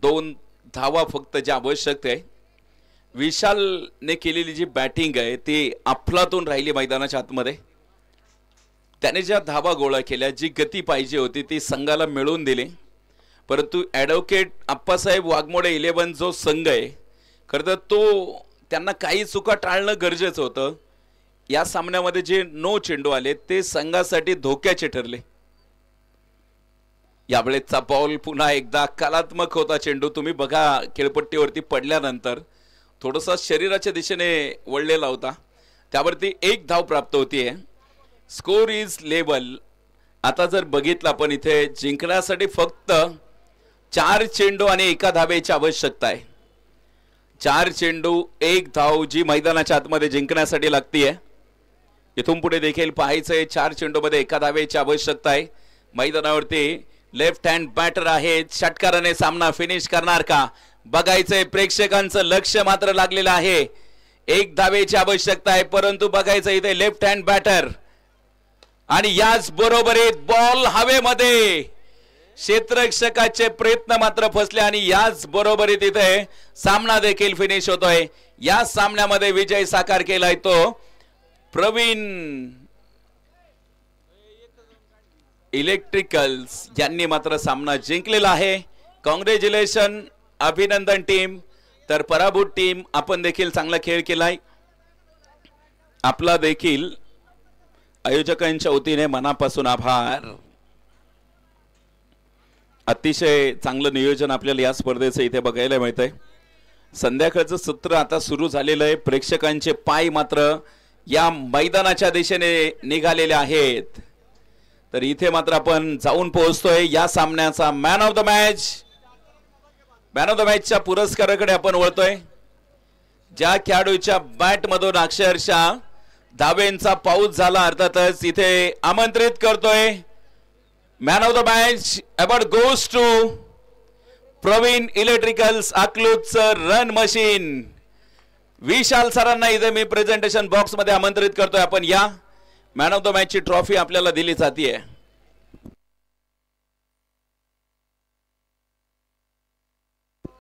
2 धावा फक्त ज्या आवश्यक आहे. विशालने केलेली जी बॅटिंग आहे ती अफलातून राहिली मैदानाच्या आतमध्ये. त्याने ज्या धावा गोळा केल्या, जी गती पाहिजे होती ती संघाला मिळवून दिली. परंतु ॲडव्होकेट आप्पासाहेब वाघमोडे 11 जो संघ आहे, खरं तर तो त्यांना काही चुका टाळणं गरजेचं होतं. या सामन्यामध्ये जे 9 चेंडू आले ते संघासाठी धोक्याचे ठरले. यावेळेचा बॉल पुन्हा एकदा कलात्मक होता चेंडू. तुम्ही बघा खेळपट्टीवरती पडल्यानंतर थोडासा शरीराच्या दिशेने वळलेला होता, त्यावरती 1 धाव प्राप्त होतीये. Score is level. आता जर बघितलं आपण इथे जिंकण्यासाठी फक्त 4 चेंडू आणि 1 धावेची आवश्यकता आहे. 4 चेंडू 1 धाव जी मैदानाच्या आतमध्ये जिंकण्यासाठी लागतीये. इथून पुढे देखील पाहायचंय 4 चेंडू मध्ये 1 धावेची आवश्यकता आहे. मैदानावरती लेफ्ट हँड बॅटर आहे, षटकाराने सामना फिनिश करणार का बघायचंय. प्रेक्षकांचं लक्ष मात्र लागलेलं आहे. 1 धावेची आवश्यकता आहे, परंतु बघायचं इथे लेफ्ट हँड बॅटर आणि याच बरोबरीत बॉल हवेमध्ये. क्षेत्ररक्षकाचे प्रयत्न मात्र फसले आणि याच बरोबरीत इथे सामना देखील फिनिश होतोय. या सामन्यामध्ये विजय साकार केलाय तो प्रवीण इलेक्ट्रिकल्स यांनी मात्र सामना जिंकलेला आहे. कॉंग्रॅच्युलेशन, अभिनंदन टीम. तर पराभूत टीम आपण देखील चांगला खेळ केलाय. आपला देखील आयोजकांच्या वतीने मनापासून आभार. अतिशय चांगलं नियोजन आपल्याला या स्पर्धेचं इथे बघायला मिळतंय. संध्याकाळचं सत्र आता सुरू झालेलं आहे. प्रेक्षकांचे पाय मात्र या मैदानाच्या दिशेने निघालेले आहेत. तर इथे मात्र आपण जाऊन पोहोचतोय या सामन्याचा मॅन ऑफ द मॅचच्या पुरस्काराकडे आपण वळतोय. ज्या खेळाडूच्या बॅट मधून अक्षरशः धावेंचा पाऊस झाला अर्थातच इथे आमंत्रित करतोय man of the match award goes to Praveen electricals अकलूजचं रन मशीन विशाल सरांना इथे मी प्रेझेंटेशन बॉक्स मध्ये आमंत्रित करतोय आपण या मॅन ऑफ द मॅच ची ट्रॉफी आपल्याला दिली जाते।